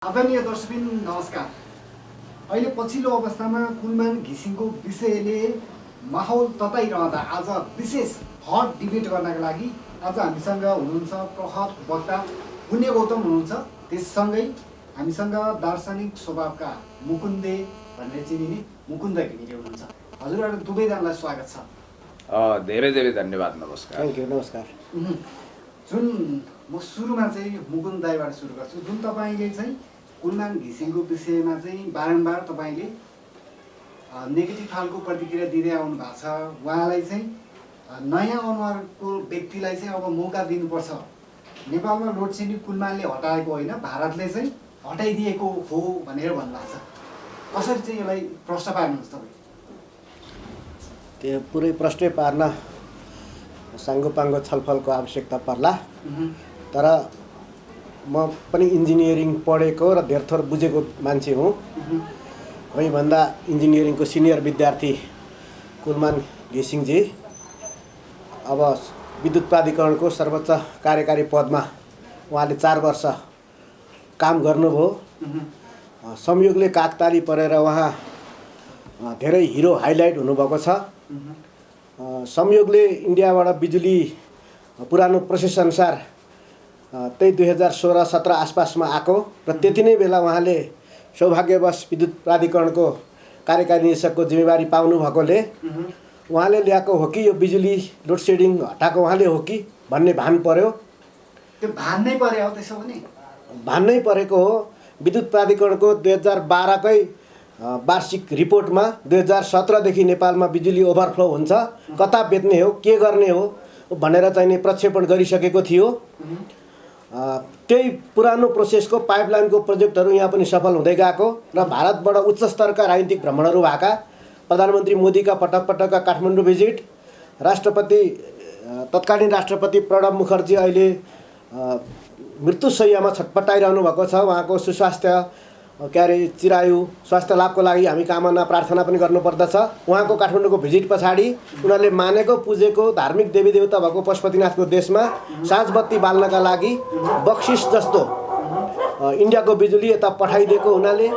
आदरणीय दर्शकबिन नमस्कार। अहिले पछिल्लो अवस्थामा कुलमान घिसिङको विषयले माहौल तताइरहँदा आज विशेष हट डिबेट गर्नका लागि आज हामीसँग हुनुहुन्छ प्रहत वक्ता पुण्य गौतम हुनुहुन्छ। त्यससँगै हामीसँग दार्शनिक स्वभावका मुकुन्दे भनेर चिनिने मुकुन्द घिमिरे हुनुहुन्छ। हजुरहरू दुवैजनालाई स्वागत छ। धेरै धेरै धन्यवाद। नमस्कार। Thank you. नमस्कार। जुन म सुरुमा चाहिँ मुकुन्द दाइबाट सुरु गर्छु। जुन तपाईँले चाहिँ कुलमान घिसिङको विषयमा चाहिँ बारम्बार तपाईँले नेगेटिभ खालको प्रतिक्रिया दिँदै आउनु भएको छ। उहाँलाई चाहिँ नयाँ अनुहारको व्यक्तिलाई चाहिँ अब मौका दिनुपर्छ। नेपालमा लोड सेडिङ कुलमानले हटाएको होइन, भारतले चाहिँ हटाइदिएको हो भनेर भन्नुभएको छ। कसरी चाहिँ यसलाई प्रश्न पार्नुहुन्छ तपाईँ? त्यो पुरै प्रश्नै पार्न साङ्गोपाङ्गो छलफलको आवश्यकता पर्ला। तर म पनि इन्जिनियरिङ पढेको र धेरथोर बुझेको मान्छे हुँ। भइभन्दा इन्जिनियरिङको सिनियर विद्यार्थी कुलमान घिसिङजी अब विद्युत प्राधिकरणको सर्वोच्च कार्यकारी पदमा उहाँले 4 वर्ष काम गर्नुभयो। संयोगले काकताली परेर उहाँ धेरै हिरो हाइलाइट हुनुभएको छ। संयोगले इन्डियाबाट बिजुली पुरानो प्रोसेस अनुसार त्यही 2016-17 आसपासमा आएको र त्यति नै बेला उहाँले सौभाग्यवश विद्युत प्राधिकरणको कार्यकारी निर्देशकको जिम्मेवारी पाउनु भएकोले उहाँले ल्याएको हो कि यो बिजुली लोड सेडिङ हटाएको उहाँले हो कि भन्ने भान पर्यो। त्यो भान नै पर्यो हो। त्यसो भने भान नै परेको हो। विद्युत प्राधिकरणको 2012कै वार्षिक रिपोर्टमा 2017देखि नेपालमा बिजुली ओभरफ्लो हुन्छ, कता बेच्ने हो, के गर्ने हो भनेर चाहिँ प्रक्षेपण गरिसकेको थियो। त्यही पुरानो प्रोसेसको पाइपलाइनको प्रोजेक्टहरू यहाँ पनि सफल हुँदै गएको र भारतबाट उच्च स्तरका राजनीतिक भ्रमणहरू भएका, प्रधानमन्त्री मोदीका पटक पटकका काठमाडौँ भिजिट, राष्ट्रपति तत्कालीन राष्ट्रपति प्रणब मुखर्जी अहिले मृत्युशय्यामा छटपटाइरहनु भएको छ। उहाँको सुस्वास्थ्य चिरायु स्वास्थ्य लाभको लागि हामी कामना प्रार्थना पनि गर्नुपर्दछ। उहाँको काठमाडौँको भिजिट पछाडि उनीहरूले मानेको पुजेको धार्मिक देवी देवता भएको पशुपतिनाथको देशमा साँझबत्ती बाल्नका लागि बक्सिस जस्तो इन्डियाको बिजुली यता पठाइदिएको हुनाले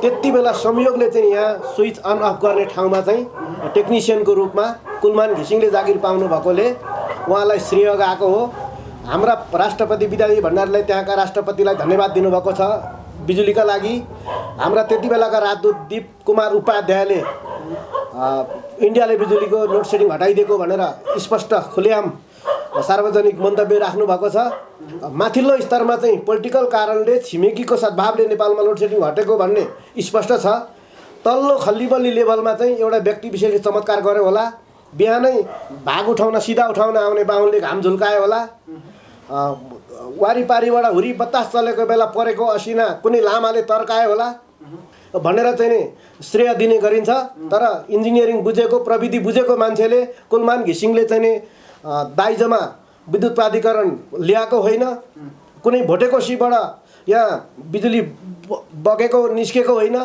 त्यति बेला संयोगले चाहिँ यहाँ स्विच अन अफ गर्ने ठाउँमा चाहिँ टेक्निसियनको रूपमा कुलमान घिसिङले जागिर पाउनु भएकोले उहाँलाई श्रेय गएको हो। हाम्रा राष्ट्रपति विद्यादेवी भण्डारीलाई त्यहाँका राष्ट्रपतिलाई धन्यवाद दिनुभएको छ बिजुलीका लागि। हाम्रा त्यति बेलाका राजदूत दीप कुमार उपाध्यायले इन्डियाले बिजुलीको लोड सेडिङ हटाइदिएको भनेर स्पष्ट खुलेआम सार्वजनिक मन्तव्य राख्नु भएको छ। माथिल्लो स्तरमा चाहिँ पोलिटिकल कारणले छिमेकीको सद्भावले नेपालमा लोड सेडिङ हटेको भन्ने स्पष्ट छ। तल्लो खल्लीबल्ली लेभलमा चाहिँ एउटा व्यक्ति विशेषले चमत्कार गर्यो होला। बिहानै भाग उठाउन सिधा उठाउन आउने बाहुनले घाम झुल्कायो होला। वारिपारीबाट हुरी बतास चलेको बेला परेको असिना कुनै लामाले तर्कायो होला भनेर चाहिँ नि श्रेय दिने गरिन्छ। तर इन्जिनियरिङ बुझेको प्रविधि बुझेको मान्छेले कुलमान घिसिङले चाहिँ नि दाइजोमा विद्युत प्राधिकरण ल्याएको होइन, कुनै भोटेकोसीबाट यहाँ बिजुली बगेको निस्केको होइन।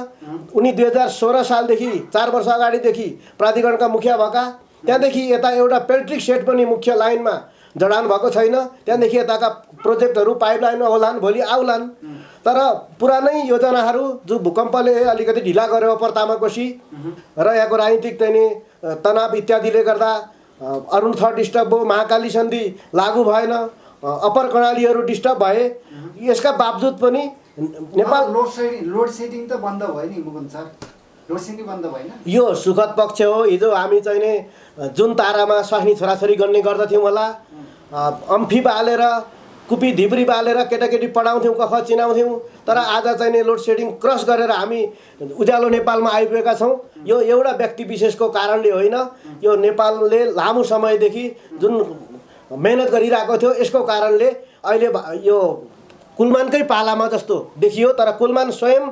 उनी 2016 सालदेखि 4 वर्ष अगाडिदेखि प्राधिकरणका मुखिया भएका। त्यहाँदेखि यता एउटा पेल्ट्रिक सेट पनि मुख्य लाइनमा जडान भएको छैन। त्यहाँदेखि यताका प्रोजेक्टहरू पाइपलाइन आउलान्, भोलि आउलान्। तर पुरानै योजनाहरू जो भूकम्पले अलिकति ढिला गर्यो अपर-तामाकोशी र यहाँको राजनीतिक चाहिँ तनाव इत्यादिले गर्दा अरुण थर डिस्टर्ब भयो, महाकाली सन्धि लागू भएन, अपर कर्णालीहरू डिस्टर्ब भए। यसका बावजुद पनि नेपाल लोड सेडिङ त बन्द भयो नि मुकुन्द सर, लोड सेडिङ बन्द भएन। यो सुखद पक्ष हो। हिजो हामी चाहिँ नि जुन तारामा स्वास्नी छोराछोरी गर्ने गर्दथ्यौँ होला, अम्फी बालेर कुपी धिब्री बालेर केटाकेटी पढाउँथ्यौँ, कख चिनाउँथ्यौँ। तर आज चाहिँ नि लोड सेडिङ क्रस गरेर हामी उज्यालो नेपालमा आइपुगेका छौँ। यो एउटा व्यक्ति विशेषको कारणले होइन, यो नेपालले लामो समयदेखि जुन मेहनत गरिरहेको थियो यसको कारणले अहिले यो कुलमानकै पालामा जस्तो देखियो। तर कुलमान स्वयं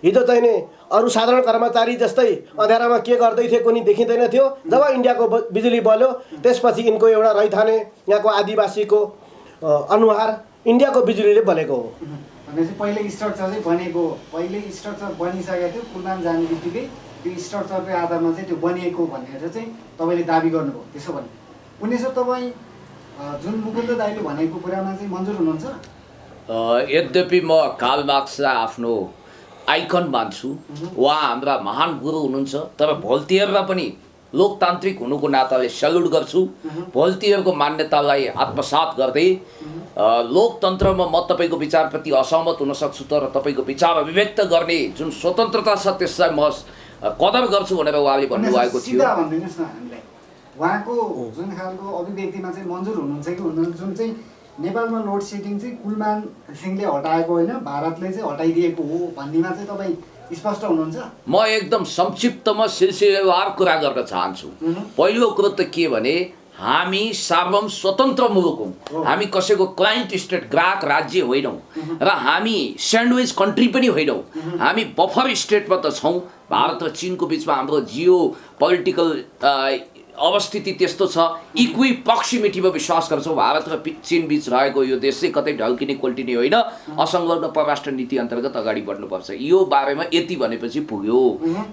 हिजो चाहिँ नि अरू साधारण कर्मचारी जस्तै अँध्यारामा के गर्दै थियो कुनै देखिँदैन थियो। जब इन्डियाको बिजुली बल्यो त्यसपछि यिनको एउटा रैथाने यहाँको आदिवासीको अनुहार इन्डियाको बिजुलीले बलेको हो। भनेपछि पहिले स्ट्रक्चर चाहिँ बनेको, पहिले स्ट्रक्चर बनिसकेको थियो, कुलमान जाने बित्तिकै त्यो स्ट्रक्चरको आधारमा चाहिँ त्यो बनिएको भनेर चाहिँ तपाईँले दाबी गर्नुभयो। त्यसो भने पुण्य सर, तपाईँ जुन मुकुन्द दाइले भनेको कुरामा चाहिँ मन्जुर हुनुहुन्छ? यद्यपि म कार्ल मार्क्सलाई आफ्नो आइकन मान्छु, उहाँ हाम्रा महान गुरु हुनुहुन्छ, तर भोल्टियरलाई पनि लोकतान्त्रिक हुनुको नाताले सल्युट गर्छु। भोल्टियरको मान्यतालाई आत्मसात गर्दै लोकतन्त्रमा म तपाईँको विचारप्रति असहमत हुन सक्छु, तर तपाईँको विचार अभिव्यक्त गर्ने जुन स्वतन्त्रता छ त्यसलाई म कदर गर्छु भनेर उहाँले भन्नुभएको थियो। सिधा भनिदिनुहोस् न हामीलाई, उहाँको जुन खालको अभिव्यक्तिमा चाहिँ मन्जुर हुनुहुन्छ कि हुनुहुन्न, जुन चाहिँ नेपालमा लोड सेडिङ चाहिँ कुलमान घिसिङले हटाएको होइन, भारतले चाहिँ हटाइदिएको हो भन्नेमा चाहिँ तपाईँ स्पष्ट हुनुहुन्छ? म एकदम संक्षिप्तमा सिलसिलेवार कुरा गर्न चाहन्छु। पहिलो कुरो त के भने हामी सार्वभौम स्वतन्त्र मुलुक हौँ, हामी कसैको क्लाइन्ट स्टेट ग्राहक राज्य होइनौँ र हामी स्यान्डविच कन्ट्री पनि होइनौँ, हामी बफर स्टेटमा त छौँ। भारत र चीनको बिचमा हाम्रो जियो पोलिटिकल अवस्थिति त्यस्तो छ, इक्वी प्रक्सिमिटीमा विश्वास गर्छौँ। भारत र चीन बीच रहेको यो देश चाहिँ कतै ढल्किने कोल्टिने होइन, असंलग्न परराष्ट्र नीति अन्तर्गत अगाडि बढ्नुपर्छ। यो बारेमा यति भनेपछि पुग्यो।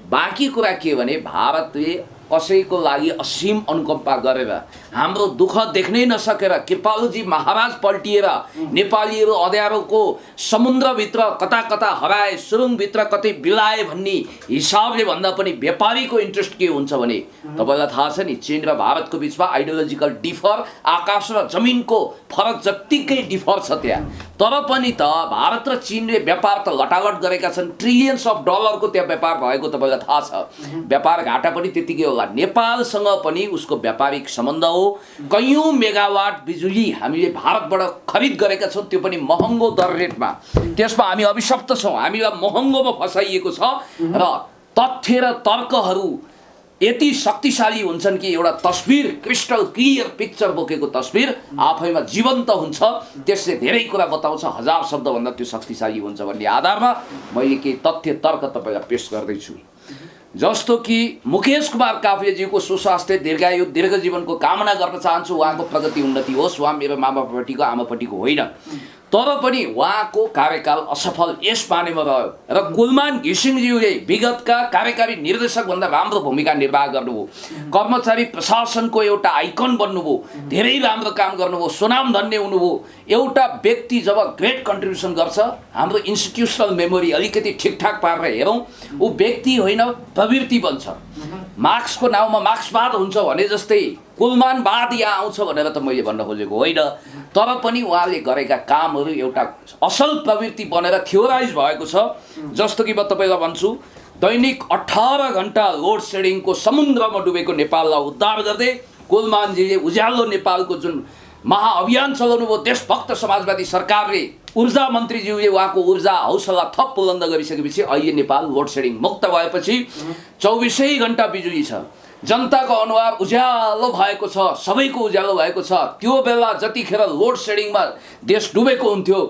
बाँकी कुरा के भने भारतले कसैको लागि असीम अनुकम्पा गरेर हाम्रो दुःख देख्नै नसकेर कृपालुजी महाराज पल्टिएर नेपालीहरू अँध्यारोको समुद्रभित्र कता कता हराए, सुरुङभित्र कतै बिलाए भन्ने हिसाबले भन्दा पनि व्यापारीको इन्ट्रेस्ट के हुन्छ भने तपाईँलाई थाहा छ नि, चीन र भारतको बिचमा आइडियोलोजिकल डिफर आकाश र जमिनको फरक जत्तिकै डिफर छ त्यहाँ। तर पनि त भारत र चीनले व्यापार त लटालट गरेका छन्, ट्रिलियन्स अफ डलरको त्यहाँ व्यापार भएको तपाईँलाई थाहा छ। व्यापार घाटा पनि त्यतिकै होला। नेपालसँग पनि उसको व्यापारिक सम्बन्ध हो। कयौं मेगावाट बिजुली हामीले भारतबाट खरिद गरेका छौँ, त्यो पनि महँगो दर रेटमा। त्यसमा हामी अभिशप्त छौँ, हामीलाई महँगोमा फसाइएको छ। र तथ्य र तर्कहरू यति शक्तिशाली हुन्छन् कि एउटा तस्बिर, क्रिस्टल क्लियर पिक्चर बोकेको तस्बिर आफैमा जीवन्त हुन्छ, त्यसले धेरै कुरा बताउँछ, 1000 शब्दभन्दा त्यो शक्तिशाली हुन्छ भन्ने आधारमा मैले केही तथ्य तर्क तपाईँलाई पेश गर्दैछु। जस्तो कि मुकेश कुमार काफ्लेजीको सुस्वास्थ्य दीर्घायु दीर्घ जीवनको कामना गर्न चाहन्छु। उहाँको प्रगति उन्नति होस्, उहाँ मेरो मामापट्टिको आमापट्टिको होइन, तर पनि उहाँको कार्यकाल असफल यस मानेमा रह्यो। र कुलमान घिसिङज्यूले विगतका कार्यकारी निर्देशकभन्दा राम्रो भूमिका निर्वाह गर्नुभयो, कर्मचारी प्रशासनको एउटा आइकन बन्नुभयो, धेरै राम्रो काम गर्नुभयो, सुनाम धन्य हुनुभयो। एउटा व्यक्ति जब ग्रेट कन्ट्रिब्युसन गर्छ, हाम्रो इन्स्टिट्युसनल मेमोरी अलिकति ठिकठाक पारेर हेरौँ, ऊ व्यक्ति होइन प्रवृत्ति बन्छ। मार्क्सको नाउँमा मार्क्सवाद हुन्छ भने जस्तै कुलमानवाद यहाँ आउँछ भनेर त मैले भन्न खोजेको होइन, तर पनि उहाँले गरेका कामहरू एउटा असल प्रवृत्ति बनेर थियोराइज भएको छ। जस्तो कि म तपाईँलाई भन्छु, दैनिक 18 घण्टा लोड सेडिङको समुद्रमा डुबेको नेपाललाई उद्धार गर्दै कुलमानजीले उज्यालो नेपालको जुन महाअभियान चलाउनु भयो, देशभक्त समाजवादी सरकारले, ऊर्जा मन्त्रीज्यूले उहाँको ऊर्जा हौसला थप बुलन्द गरिसकेपछि अहिले नेपाल लोड सेडिङ मुक्त भएपछि 24 घण्टा बिजुली छ, जनताको अनुहार उज्यालो भएको छ, सबैको उज्यालो भएको छ। त्यो बेला जतिखेर लोड सेडिङमा देश डुबेको हुन्थ्यो,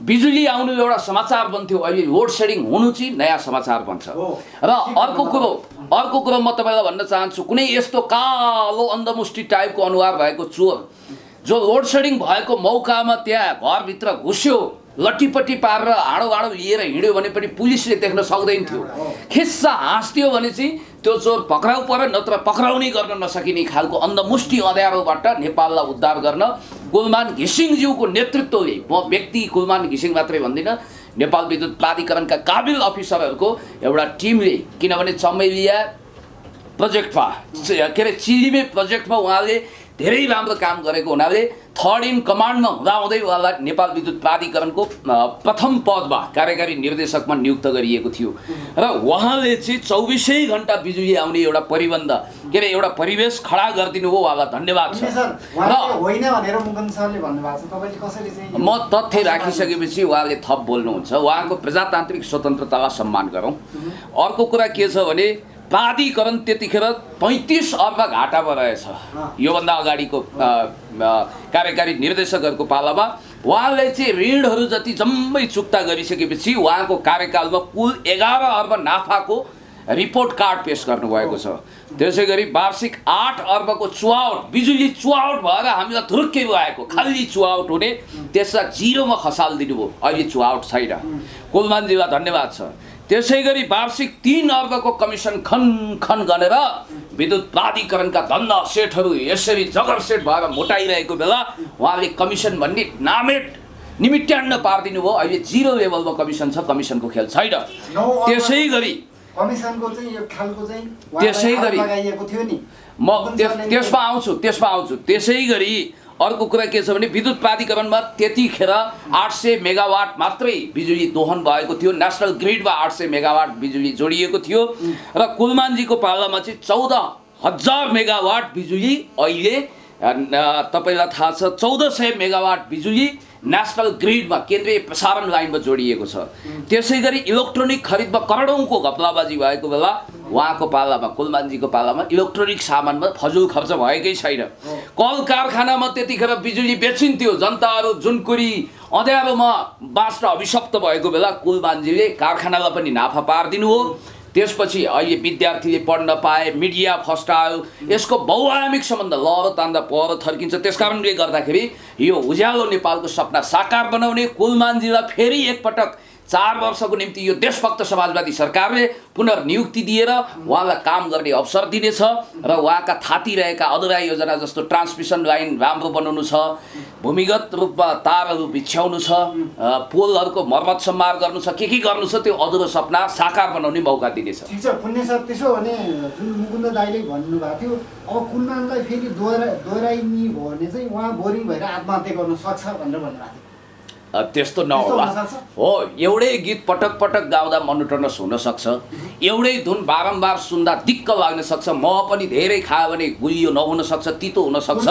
बिजुली आउनु एउटा समाचार बन्थ्यो, अहिले लोड सेडिङ हुनु चाहिँ नयाँ समाचार बन्छ। र अर्को कुरो म तपाईँलाई भन्न चाहन्छु, कुनै यस्तो कालो अन्धमुष्टि टाइपको अनुहार भएको चोर जो लोड सेडिङ भएको मौकामा त्यहाँ घरभित्र घुस्यो, लट्टीपट्टी पारेर हाडो लिएर हिँड्यो भने पनि पुलिसले देख्न सक्दैन थियो, खिस्सा हाँस्थ्यो भने चाहिँ त्यो चोर पक्राउ पर्यो, नत्र पक्राउ नै गर्न नसकिने खालको अन्धमुष्टि अँध्यारोबाट नेपाललाई उद्धार गर्न कुलमान घिसिङज्यूको नेतृत्वले, म व्यक्ति कुलमान घिसिङ मात्रै भन्दिनँ, नेपाल विद्युत प्राधिकरणका काबिल अफिसरहरूको एउटा टिमले, किनभने चमेलिया प्रोजेक्टमा के अरे चिलिमे प्रोजेक्टमा उहाँले धेरै राम्रो काम गरेको हुनाले थर्ड इन कमान्डमा हुँदाहुँदै उहाँलाई नेपाल विद्युत प्राधिकरणको प्रथम पदमा कार्यकारी निर्देशकमा नियुक्त गरिएको थियो। र उहाँले चाहिँ 24 घण्टा बिजुली आउने एउटा प्रतिबन्ध के अरे एउटा परिवेश खडा गरिदिनु हो, उहाँलाई धन्यवाद छ। म तथ्य राखिसकेपछि उहाँले थप बोल्नुहुन्छ, उहाँको प्रजातान्त्रिक स्वतन्त्रतालाई सम्मान गरौँ। अर्को कुरा के छ भने प्राधिकरण त्यतिखेर 35 अर्ब घाटामा रहेछ, योभन्दा अगाडिको कार्यकारी निर्देशकहरूको पालामा। उहाँले चाहिँ ऋणहरू जति जम्मै चुक्ता गरिसकेपछि उहाँको कार्यकालमा कुल 11 अर्ब नाफाको रिपोर्ट कार्ड पेश गर्नुभएको छ। त्यसै गरी वार्षिक 8 अर्बको चुहावट, बिजुली चुहावट भएर हामीलाई धुर्के भएको, खाली चुहावट हुने, त्यसलाई जिरोमा खसालिदिनु भयो, अहिले चुहावट छैन। कुलमानजीलाई धन्यवाद छ। त्यसै गरी वार्षिक 3 अर्बको कमिसन खन गरेर विद्युत प्राधिकरणका धन्दा सेठहरू यसरी जगर सेट भएर मोटाइरहेको बेला उहाँले कमिसन भन्ने नामेट निमिट्यान्न पारिदिनु भयो। अहिले 0 लेभलमा कमिसन छ, कमिसनको खेल छैन। त्यसै गरी कमिसनको चाहिँ यो खालको चाहिँ त्यसै गरी लगाइएको थियो नि। म त्यसमा आउँछु। त्यसै गरी अर्को कुरा के छ भने विद्युत प्राधिकरणमा त्यतिखेर 800 मेगावाट मात्रै बिजुली दोहन भएको थियो। नेसनल ग्रिडमा 800 मेगावाट बिजुली जोडिएको थियो र कुलमानजीको पालामा चाहिँ 14,000 मेगावाट बिजुली अहिले तपाईँलाई थाहा छ 1400 मेगावाट बिजुली नेसनल ग्रिडमा केन्द्रीय प्रसारण लाइनमा जोडिएको छ। त्यसै गरी इलेक्ट्रोनिक खरिदमा करोडौँको घपलाबाजी भएको बेला उहाँको पालामा कुलमानजीको पालामा इलेक्ट्रोनिक सामानमा फजुल खर्च भएकै छैन। कल कारखानामा त्यतिखेर बिजुली बेचिन्थ्यो, जनताहरू जुनकुरी अँध्यारोमा बाँच्न अभिशप्त भएको बेला कुलमानजीले कारखानालाई पनि नाफा पारिदिनु हो। त्यसपछि अहिले विद्यार्थीले पढ्न पाए, मिडिया फस्टायो, यसको बहुआयामिक सम्बन्ध लहरो तान्दा पहरो थर्किन्छ। त्यसकारणले गर्दाखेरि यो उज्यालो नेपालको सपना साकार बनाउने कुलमानजीलाई फेरि एकपटक 4 वर्षको निम्ति यो देशभक्त समाजवादी सरकारले पुनर्नियुक्ति दिएर उहाँलाई काम गर्ने अवसर दिनेछ र उहाँका थाती रहेका अधुरा योजना जस्तो ट्रान्समिसन लाइन राम्रो बनाउनु छ, भूमिगत रूपमा तारहरू बिछ्याउनु छ, पोलहरूको मर्मत सम्मार गर्नु छ, के गर्नु छ, त्यो अधुरो सपना साकार बनाउने मौका दिनेछ। ठिक छ पुण्य सर, त्यसो भने जुन मुकुन्द दाइले भन्नुभएको थियो अब कुलमानलाई फेरि दोहोऱ्याइने भयो भने चाहिँ उहाँ बोरिङ भएर आत्महत्या गर्न सक्छ भनेर भन्नुभएको थियो। त्यस्तो नहोला हो। एउटै गीत पटक पटक गाउँदा मोनोटोनस हुन सक्छ, एउटै धुन बारम्बार सुन्दा दिक्क लाग्न सक्छ, म पनि धेरै खायो भने गुलियो नहुन सक्छ, तितो हुन सक्छ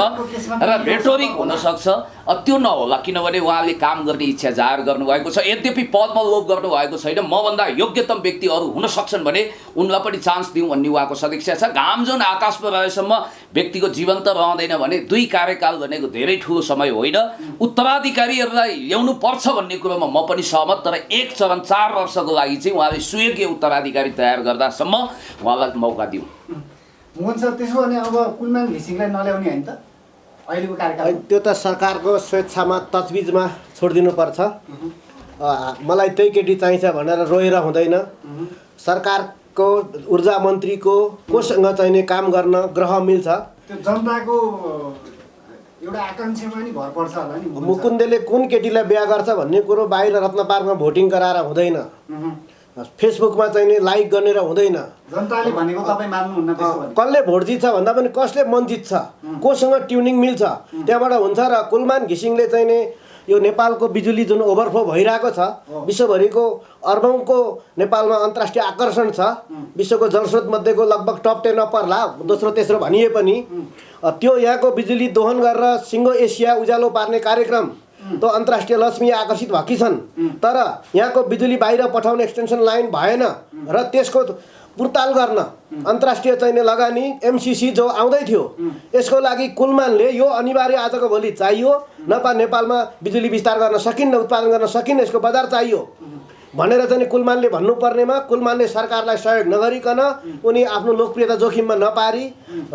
र रेटोरिक हुन सक्छ। त्यो नहोला, किनभने उहाँले काम गर्ने इच्छा जाहेर गर्नुभएको छ। यद्यपि पदमा लोभ गर्नुभएको छैन। मभन्दा योग्यतम व्यक्ति अरू हुन सक्छन् भने उनलाई पनि चान्स दिउँ भन्ने उहाँको सदिच्छा छ। घाम जुन आकाशमा रहेसम्म व्यक्तिको जीवन त रहँदैन भने 2 कार्यकाल भनेको धेरै ठुलो समय होइन। उत्तराधिकारीहरूलाई ल्याउनु पर्छ भन्ने कुरोमा म पनि सहमत, तर 1 चरण 4 वर्षको लागि चाहिँ उहाँले सुयोग्य उत्तराधिकारी तयार गर्दासम्म उहाँलाई मौका दिउँ। मोहन सर, त्यसो भने अब कुलमान घिसिङलाई नल्याउने होइन त अहिलेको कार्यकाल? त्यो त सरकारको स्वेच्छामा तजविजमा छोडिदिनुपर्छ। मलाई त्यही केटी चाहिन्छ भनेर रोएर हुँदैन। सरकारको ऊर्जा मन्त्रीको कोसँग चाहिने काम गर्न ग्रह मिल्छ। त्यो जनताको एउटा आकांक्षामा नि भर पर्छ होला नि। मुकुन्दले कुन केटीलाई बिहा गर्छ भन्ने कुरो बाहिर रत्न पार्कमा भोटिङ गराएर हुँदैन, फेसबुकमा चाहिने लाइक गरेर हुँदैन। जनताले भनेको तपाईँ मान्नुहुन्न? त्यसो भने कसले भोट जित्छ भन्दा पनि कसले मन जित्छ, कोसँग ट्युनिङ मिल्छ त्यहाँबाट हुन्छ। र कुलमान घिसिङले चाहिने यो नेपालको बिजुली जुन ओभरफ्लो भइरहेको छ, विश्वभरिको अर्बौंको नेपालमा अन्तर्राष्ट्रिय आकर्षण छ, विश्वको जलस्रोत मध्येको लगभग टप 10 पर्ला, दोस्रो तेस्रो भनिए पनि त्यो यहाँको बिजुली दोहन गरेर सिङ्गो एसिया उज्यालो पार्ने कार्यक्रम त अन्तर्राष्ट्रिय लक्ष्मी आकर्षित भएकी छन्। तर यहाँको बिजुली बाहिर पठाउने एक्सटेन्सन लाइन भएन र त्यसको पुर्ताल गर्न अन्तर्राष्ट्रिय चाहिने लगानी एमसिसी जो आउँदै थियो, यसको लागि कुलमानले यो अनिवार्य आजको भोलि चाहियो, नभए नेपालमा बिजुली विस्तार गर्न सकिन्न, उत्पादन गर्न सकिन्न, यसको बजार चाहियो भनेर चाहिँ कुलमानले भन्नुपर्नेमा कुलमानले सरकारलाई सहयोग नगरिकन उनी आफ्नो लोकप्रियता जोखिममा नपारी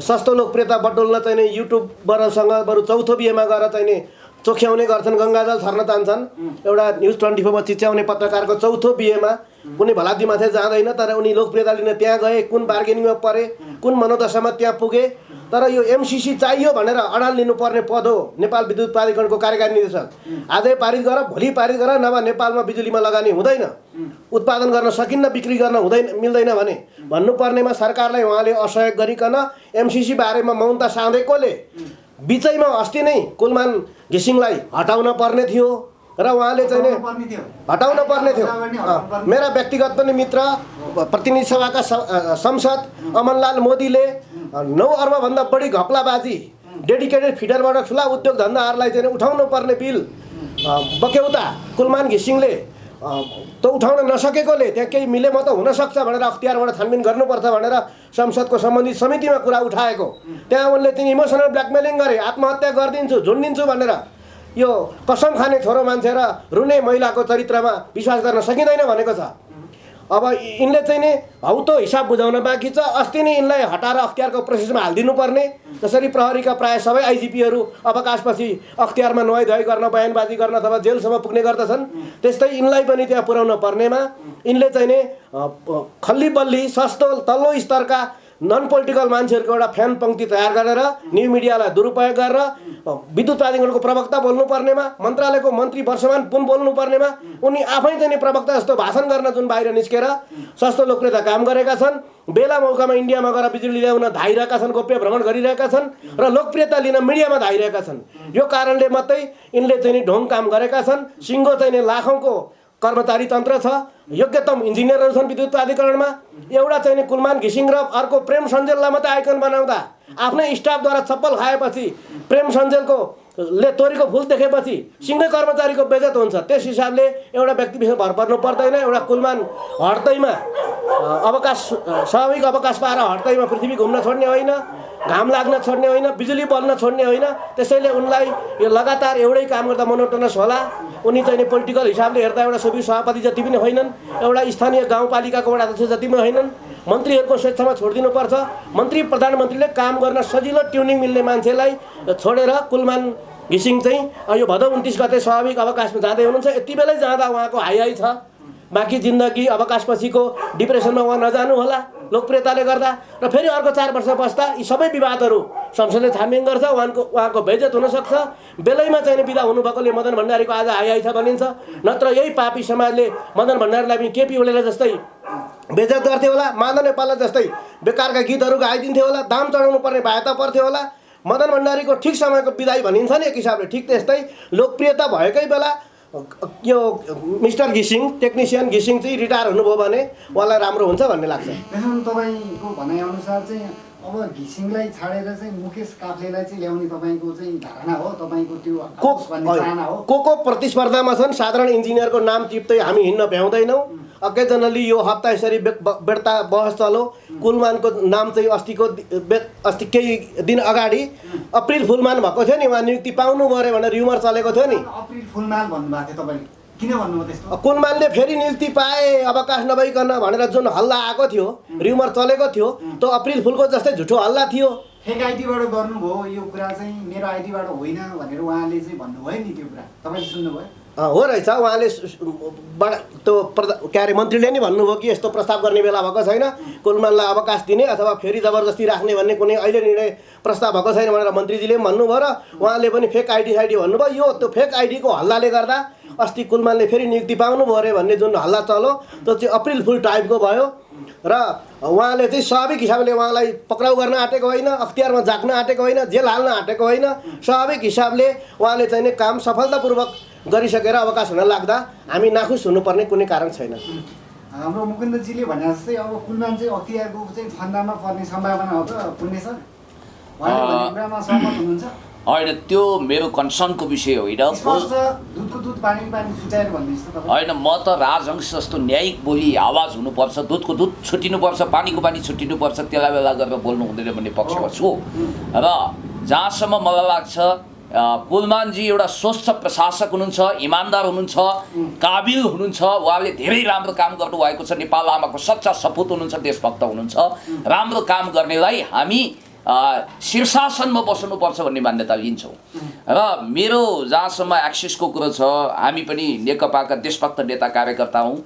सस्तो लोकप्रियता बटुल्न चाहिँ युट्युबरसँग बरु चौथो बिहेमा गएर चाहिँ चोख्याउने गर्छन्, गङ्गाजल छर्न जान्छन्। एउटा न्युज 24मा चिच्याउने पत्रकारको चौथो बिहेमा कुनै भलादीमाथि जाँदैन, तर उनी लोकप्रियता लिन त्यहाँ गए, कुन बार्गेनिङमा परे, कुन मनोदशामा त्यहाँ पुगे। तर यो एमसिसी चाहियो भनेर अडान लिनुपर्ने पद हो नेपाल विद्युत प्राधिकरणको कार्यकारी निर्देशक। आजै पारित गर, भोलि पारित गर, नभए नेपालमा बिजुलीमा लगानी हुँदैन, उत्पादन गर्न सकिन्न, बिक्री गर्न मिल्दैन भने भन्नुपर्नेमा सरकारलाई उहाँले असहयोग गरिकन एमसिसी बारेमा मौनता साँधेकोले बिचैमा अस्ति नै कुलमान घिसिङलाई हटाउन पर्ने थियो र उहाँले चाहिँ हटाउन पर्ने थियो। मेरा व्यक्तिगत पनि मित्र प्रतिनिधि सभाका सांसद अमनलाल मोदीले 9 अर्बभन्दा बढी घपलाबाजी डेडिकेटेड फिडरबाट ठुला उद्योग धन्दाहरूलाई चाहिँ उठाउनु पर्ने बिल बक्यौता कुलमान घिसिङले त उठाउन नसकेकोले त्यहाँ केही मिलेम त हुनसक्छ भनेर अख्तियारबाट छानबिन गर्नुपर्छ भनेर संसदको सम्बन्धित समितिमा कुरा उठाएको। त्यहाँ उनले चाहिँ इमोसनल ब्ल्याकमेलिङ गरे, आत्महत्या गरिदिन्छु, झुन्डिन्छु भनेर। यो कसम खाने छोरो मान्छे र रुने महिलाको चरित्रमा विश्वास गर्न सकिँदैन भनेको छ। अब यिनले चाहिँ नि हौ त हिसाब बुझाउन बाँकी छ। अस्ति नै यिनलाई हटाएर अख्तियारको प्रोसेसमा हालिदिनु पर्ने, जसरी प्रहरीका प्रायः सबै आइजिपीहरू अवकाशपछि अख्तियारमा नुहाइधुवाइ गर्न, बयानबाजी गर्न अथवा जेलसम्म पुग्ने गर्दछन्, त्यस्तै यिनलाई पनि त्यहाँ पुर्याउन पर्नेमा यिनले चाहिँ नि खल्ली बल्ली सस्तो तल्लो स्तरका नन पोलिटिकल मान्छेहरूको एउटा फ्यान पङ्क्ति तयार गरेर न्यू मिडियालाई दुरुपयोग गरेर विद्युत प्राधिकरणको प्रवक्ता बोल्नुपर्नेमा मन्त्रालयको मन्त्री वर्षमान पुन बोल्नुपर्नेमा उनी आफै चाहिँ नि प्रवक्ता जस्तो भाषण गर्न जुन बाहिर निस्केर सस्तो लोकप्रियता काम गरेका छन्, बेला मौकामा इन्डियामा गएर बिजुली ल्याउन धाइरहेका छन्, गोप्य भ्रमण गरिरहेका छन् र लोकप्रियता लिन मिडियामा धाइरहेका छन्। यो कारणले मात्रै यिनले चाहिँ नि ढोङ काम गरेका छन्। सिङ्गो चाहिँ नि लाखौँको कर्मचारी तन्त्र छ, योग्यतम इन्जिनियरहरू छन् विद्युत प्राधिकरणमा। एउटा चाहिँ नि कुलमान घिसिङ र अर्को प्रेम सञ्जेललाई मात्रै आइकन बनाउँदा आफ्नै स्टाफद्वारा चप्पल खाएपछि प्रेम सञ्जेलको ले तोरीको फुल देखेपछि सिङ्गै कर्मचारीको बेइज्जत हुन्छ। त्यस हिसाबले एउटा व्यक्ति विषयमा भर पर्नु पर्दैन। एउटा कुलमान हड्दैमा अवकाश स्वाभाविक अवकाश पाएर हड्दैमा पृथ्वी घुम्न छोड्ने होइन, घाम लाग्न छोड्ने होइन, बिजुली बल्न छोड्ने होइन। त्यसैले उनलाई यो लगातार एउटै काम गर्दा मोनोटोनस होला। उनी चाहिँ पोलिटिकल हिसाबले हेर्दा एउटा सबै सभापति जति पनि होइनन्, एउटा स्थानीय गाउँपालिकाको वडा अध्यक्ष जति पनि होइनन्। मन्त्रीहरूको स्वेच्छामा छोडिदिनुपर्छ। मन्त्री प्रधानमन्त्रीले काम गर्न सजिलो ट्युनिङ मिल्ने मान्छेलाई छोडेर कुलमान घिसिङ चाहिँ यो भदौ 29 गते स्वाभाविक अवकाशमा जाँदै हुनुहुन्छ। यति बेलै जाँदा उहाँको हाई छ। बाँकी जिन्दगी अवकाशपछिको डिप्रेसनमा उहाँ नजानु होला लोकप्रियताले गर्दा। र फेरि अर्को 4 वर्ष बस्दा यी सबै विवादहरू संसदले छानबिन गर्छ, उहाँको बेइज्जत हुनसक्छ। बेलैमा चाहिँ बिदा हुनुभएकोले मदन भण्डारीको आज हाई छ भनिन्छ। नत्र यही पापी समाजले मदन भण्डारीलाई पनि केपी ओलीलाई जस्तै बेइज्जत गर्थ्यो होला, माधव नेपाललाई जस्तै बेकारका गीतहरू गाइदिन्थ्यो होला, दाम चढाउनु पर्ने बाध्यता पर्थ्यो होला। मदन भण्डारीको ठिक समयको बिदाई भनिन्छ नि एक हिसाबले। ठिक त्यस्तै लोकप्रियता भएकै बेला यो मिस्टर घिसिङ टेक्निसियन घिसिङ चाहिँ रिटायर हुनुभयो भने उहाँलाई राम्रो हुन्छ भन्ने लाग्छ। त्यसमा तपाईँको भनाइअनुसार चाहिँ अब घिसिङलाई छाडेर चाहिँ मुकेश काफ्लेलाई चाहिँ ल्याउने तपाईँको चाहिँ धारणा हो, तपाईँको त्यो चाहना हो? को प्रतिस्पर्धामा छन्? साधारण इन्जिनियरको नाम टिप्दै हामी हिँड्न भ्याउँदैनौँ। अकेजनली यो हप्ता यसरी बेड्ता बहस चल्यो। कुलमानको नाम चाहिँ अस्ति केही दिन अगाडि अप्रिल फुलमान भएको थियो नि, उहाँ नियुक्ति पाउनुभयो अरे भनेर र्युमर चलेको थियो नि। अप्रिल फुलमान भन्नुभएको थियो तपाईँले, किन भन्नुभयो त्यस्तो? कुलमानले फेरि नियुक्ति पाए अवकाश नभइकन भनेर जुन हल्ला आएको थियो, र्युमर चलेको थियो, त्यो अप्रिल फुलको जस्तै झुठो हल्ला थियो। फेक आइडीबाट गर्नुभयो यो कुरा चाहिँ, मेरो आइडीबाट होइन भनेर उहाँले चाहिँ भन्नुभयो नि। त्यो कुरा तपाईँले सुन्नुभयो? हो रहेछ। उहाँले त्यो के अरे मन्त्रीले नि भन्नुभयो कि यस्तो प्रस्ताव गर्ने बेला भएको छैन, कुलमानलाई अवकाश दिने अथवा फेरि जबरजस्ती राख्ने भन्ने कुनै अहिले निर्णय प्रस्ताव भएको छैन भनेर मन्त्रीजीले पनि भन्नुभयो। र उहाँले पनि फेक आइडी भन्नुभयो। यो त्यो फेक आइडीको हल्लाले गर्दा अस्ति कुलमानले फेरि नियुक्ति पाउनुभयो अरे भन्ने जुन हल्ला चल्यो त्यो चाहिँ अप्रिल फुल टाइपको भयो। र उहाँले चाहिँ स्वाभाविक हिसाबले उहाँलाई पक्राउ गर्न आँटेको होइन, अख्तियारमा जाग्न आँटेको होइन, जेल हाल्न आँटेको होइन। स्वाभाविक हिसाबले उहाँले चाहिँ काम सफलतापूर्वक गरिसकेर अवकाश हुन लाग्दा हामी नाखुस हुनुपर्ने कुनै कारण छैन। हाम्रो मुकुन्दजीले भने जस्तै अब कुलमान चाहिँ अख्तियारको चाहिँ फन्दामा पर्ने सम्भावना हो त पुण्य सर? उहाँले भन्ने कुरामा सहमत हुनुहुन्छ? होइन, त्यो मेरो कन्सर्नको विषय होइन। दुधको दुध पानी पानी छुट्याएर भन्दैछ तपाईँ? होइन, म त राजहंस जस्तो न्यायिक बोली आवाज हुनुपर्छ, दुधको दुध छुट्टिनुपर्छ, पानीको पानी छुट्टिनुपर्छ, त्यसलाई बेला गरेर बोल्नु हुँदैन भन्ने पक्षमा छु। र जहाँसम्म मलाई लाग्छ कुलमानजी एउटा स्वच्छ प्रशासक हुनुहुन्छ, इमान्दार हुनुहुन्छ, काबिल हुनुहुन्छ। उहाँले धेरै राम्रो काम गर्नुभएको छ। नेपाल आमाको सच्चा सपुत हुनुहुन्छ, देशभक्त हुनुहुन्छ। राम्रो काम गर्नेलाई हामी शीर्षासनमा बस्नुपर्छ भन्ने मान्यता लिन्छौँ। र मेरो जहाँसम्म एक्सेसको कुरो छ, हामी पनि नेकपाका देशभक्त नेता कार्यकर्ता हौँ।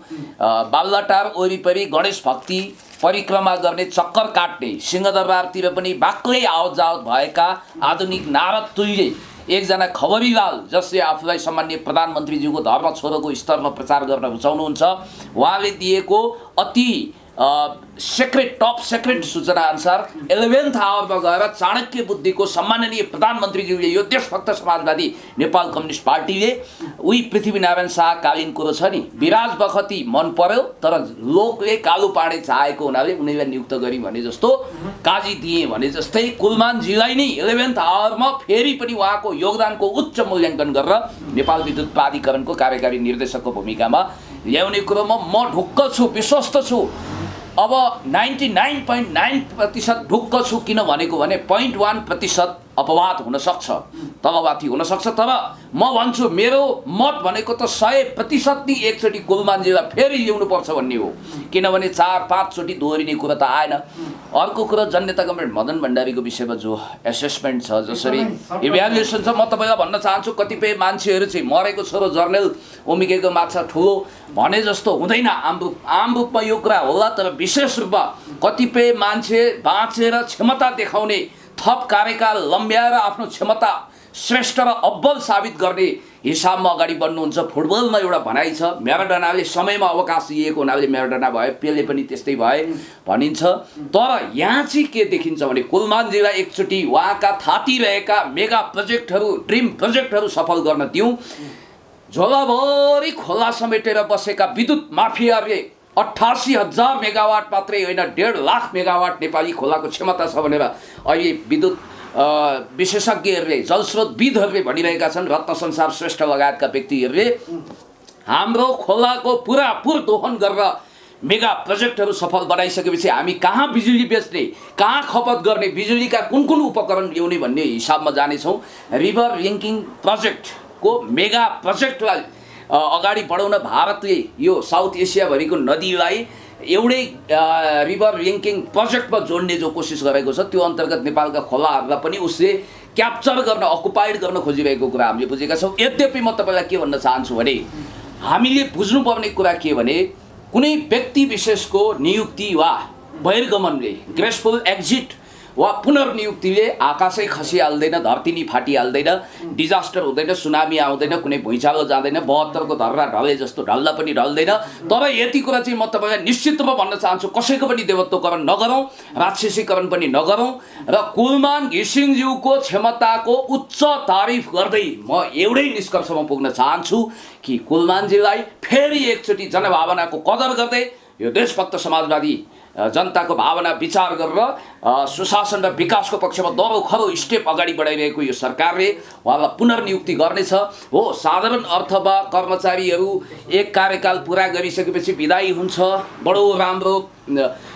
बालुवाटार वरिपरि गणेश भक्ति परिक्रमा गर्ने, चक्कर काट्ने, सिंहदरबारतिर पनि बाक्लै आवत जावत भएका आधुनिक नारद तुल्य एकजना खबरीलाल जसले आफूलाई सामान्य प्रधानमन्त्रीज्यूको धर्म छोरोको स्तरमा प्रचार गर्न रुचाउनुहुन्छ, उहाँले दिएको अति सेक्रेट टप सेक्रेट सूचना अनुसार 11th आवरमा गएर चाणक्य बुद्धिको सम्माननीय प्रधानमन्त्रीज्यूले यो देशभक्त समाजवादी नेपाल कम्युनिस्ट पार्टीले उही पृथ्वीनारायण शाह कालीन कुरो छ नि, विराज बखती मन पर्यो तर लोकले कालो पाडे चाहेको हुनाले उनीलाई नियुक्त गरी भने जस्तो काजी दिए भने जस्तै कुलमानजीलाई नै 11th आवरमा फेरि पनि उहाँको योगदानको उच्च मूल्याङ्कन गरेर नेपाल विद्युत प्राधिकरणको कार्यकारी निर्देशकको भूमिकामा ल्याउने कुरोमा म ढुक्क छु, विश्वस्त छु। अब 99.9% ढुक्क छु। किन भनेको भने 0.1% अपवाद हुनसक्छ, तलमाथि हुनसक्छ। तर म भन्छु मेरो मत भनेको त 100% नि एकचोटि कुलमानजीलाई फेरि ल्याउनुपर्छ भन्ने हो। किनभने 4-5 चोटि दोहोरिने कुरा त आएन। अर्को कुरा जननेता कमरेड मदन भण्डारीको विषयमा जो एसेसमेन्ट छ, जसरी इभ्यालुएसन छ, म तपाईँलाई भन्न चाहन्छु कतिपय मान्छेहरू चाहिँ मरेको छोरो जर्नल उम्केको माछा ठुलो भने जस्तो हुँदैन। आम रूपमा यो कुरा होला, तर विशेष रूपमा कतिपय मान्छे बाँचेर क्षमता देखाउने, थप कार्यकाल लम्ब्याएर आफ्नो क्षमता श्रेष्ठ र अब्बल साबित गर्ने हिसाबमा अगाडि बढ्नुहुन्छ। फुटबलमा एउटा भनाइ छ, म्याराडोनाले समयमा अवकाश दिएको हुनाले म्याराडोना भए, पेले पनि त्यस्तै भए भनिन्छ। तर यहाँ चाहिँ के देखिन्छ भने कुलमानजीलाई एकचोटि उहाँका थातिरहेका मेगा प्रोजेक्टहरू, ड्रिम प्रोजेक्टहरू सफल गर्न दिउँ। झोलाभरि खोला समेटेर बसेका विद्युत माफियाहरूले 88,000 मेगावाट मात्रै होइन 1.5 लाख मेगावाट नेपाली खोलाको क्षमता छ भनेर अहिले विद्युत विशेषज्ञहरूले, जलस्रोतविदहरूले भनिरहेका छन्। रत्न संसार श्रेष्ठ लगायतका व्यक्तिहरूले हाम्रो खोलाको पुरापुर दोहन गरेर मेगा प्रोजेक्टहरू सफल बनाइसकेपछि हामी कहाँ बिजुली बेच्ने, कहाँ खपत गर्ने, बिजुलीका कुन कुन उपकरण ल्याउने भन्ने हिसाबमा जानेछौँ। रिभर लिङ्किङ प्रोजेक्टको मेगा प्रोजेक्टलाई अगाडि बढाउन भारतले यो साउथ एसियाभरिको नदीलाई एउटै रिभर लिङ्किङ प्रोजेक्टमा जोड्ने जो कोसिस गरेको छ, त्यो अन्तर्गत नेपालका खोलाहरूलाई पनि उसले क्याप्चर गर्न, अकुपाइड गर्न खोजिरहेको कुरा हामीले बुझेका छौँ। यद्यपि म तपाईँलाई के भन्न चाहन्छु भने हामीले बुझ्नुपर्ने कुरा के भने कुनै व्यक्ति विशेषको नियुक्ति वा बहिर्गमनले, ग्रेसफुल एक्जिट वा पुनर्नियुक्तिले आकाशै खसिहाल्दैन, धरती नै फाटिहाल्दैन, डिजास्टर हुँदैन, सुनामी आउँदैन, कुनै भुइँचालो जाँदैन, 72 को धर्रा ढले जस्तो ढल्दा पनि ढल्दैन। तर यति कुरा चाहिँ म तपाईँलाई निश्चित रूपमा भन्न चाहन्छु, कसैको पनि देवत्वकरण नगरौँ, राक्षसीकरण पनि नगरौँ र कुलमान घिसिङज्यूको क्षमताको उच्च तारिफ गर्दै म एउटै निष्कर्षमा पुग्न चाहन्छु कि कुलमानजीलाई फेरि एकचोटि जनभावनाको कदर गर्दै यो देशभक्त समाजवादी जनताको भावना विचार गरेर सुशासन र विकासको पक्षमा दरो खरो स्टेप अगाडि बढाइरहेको यो सरकारले उहाँलाई पुनर्नियुक्ति गर्नेछ। हो, साधारण अर्थमा कर्मचारीहरू एक कार्यकाल पुरा गरिसकेपछि बिदाई हुन्छ, बडो राम्रो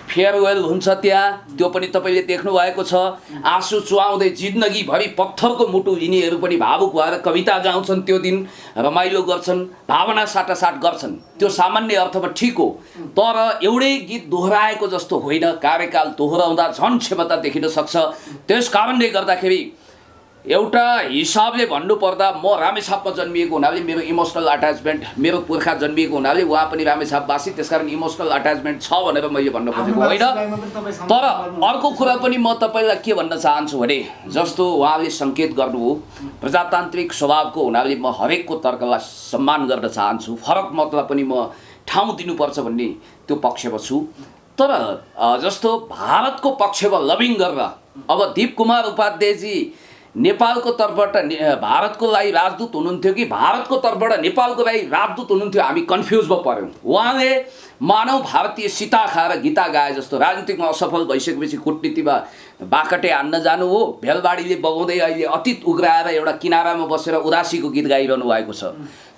फेयरवेल हुन्छ त्यहाँ, त्यो पनि तपाईँले देख्नु भएको छ। आँसु चुहाउँदै जिन्दगीभरि पत्थरको मुटु यिनीहरू पनि भावुक भएर कविता गाउँछन्, त्यो दिन रमाइलो गर्छन्, भावना साटासाट गर्छन्, त्यो सामान्य अर्थमा ठिक हो। तर एउटै गीत दोहोऱ्याएको जस्तो होइन, कार्यकाल दोहोऱ्याउँदा झन् क्षमता देखिन सक्छ। त्यस कारणले गर्दाखेरि एउटा हिसाबले भन्नुपर्दा म रामेछापमा जन्मिएको हुनाले मेरो इमोसनल अट्याचमेन्ट, मेरो पुर्खा जन्मिएको हुनाले उहाँ पनि रामेछापवासी, त्यसकारण इमोसनल अट्याचमेन्ट छ भनेर मैले भन्न खोजेको होइन। तर अर्को कुरा पनि म तपाईँलाई के भन्न चाहन्छु भने जस्तो उहाँले सङ्केत गर्नुभयो, प्रजातान्त्रिक स्वभावको हुनाले म हरेकको तर्कलाई सम्मान गर्न चाहन्छु, फरक मतलाई पनि म ठाउँ दिनुपर्छ भन्ने त्यो पक्षमा छु। तर जस्तो भारतको पक्षमा लबिङ गरेर अब दीप कुमार उपाध्यायजी नेपालको तर्फबाट भारतको लागि राजदूत हुनुहुन्थ्यो कि भारतको तर्फबाट नेपालको लागि राजदूत हुनुहुन्थ्यो, हामी कन्फ्युजमा पऱ्यौँ। उहाँले मानव भारतीय सीता खाएर गीता गाए जस्तो राजनीतिकमा असफल भइसकेपछि कुटनीतिमा बाकटे हान्न जानु हो, भेलबाडीले बगाउँदै अहिले अतीत उग्राएर एउटा किनारामा बसेर उदासीको गीत गाइरहनु भएको छ।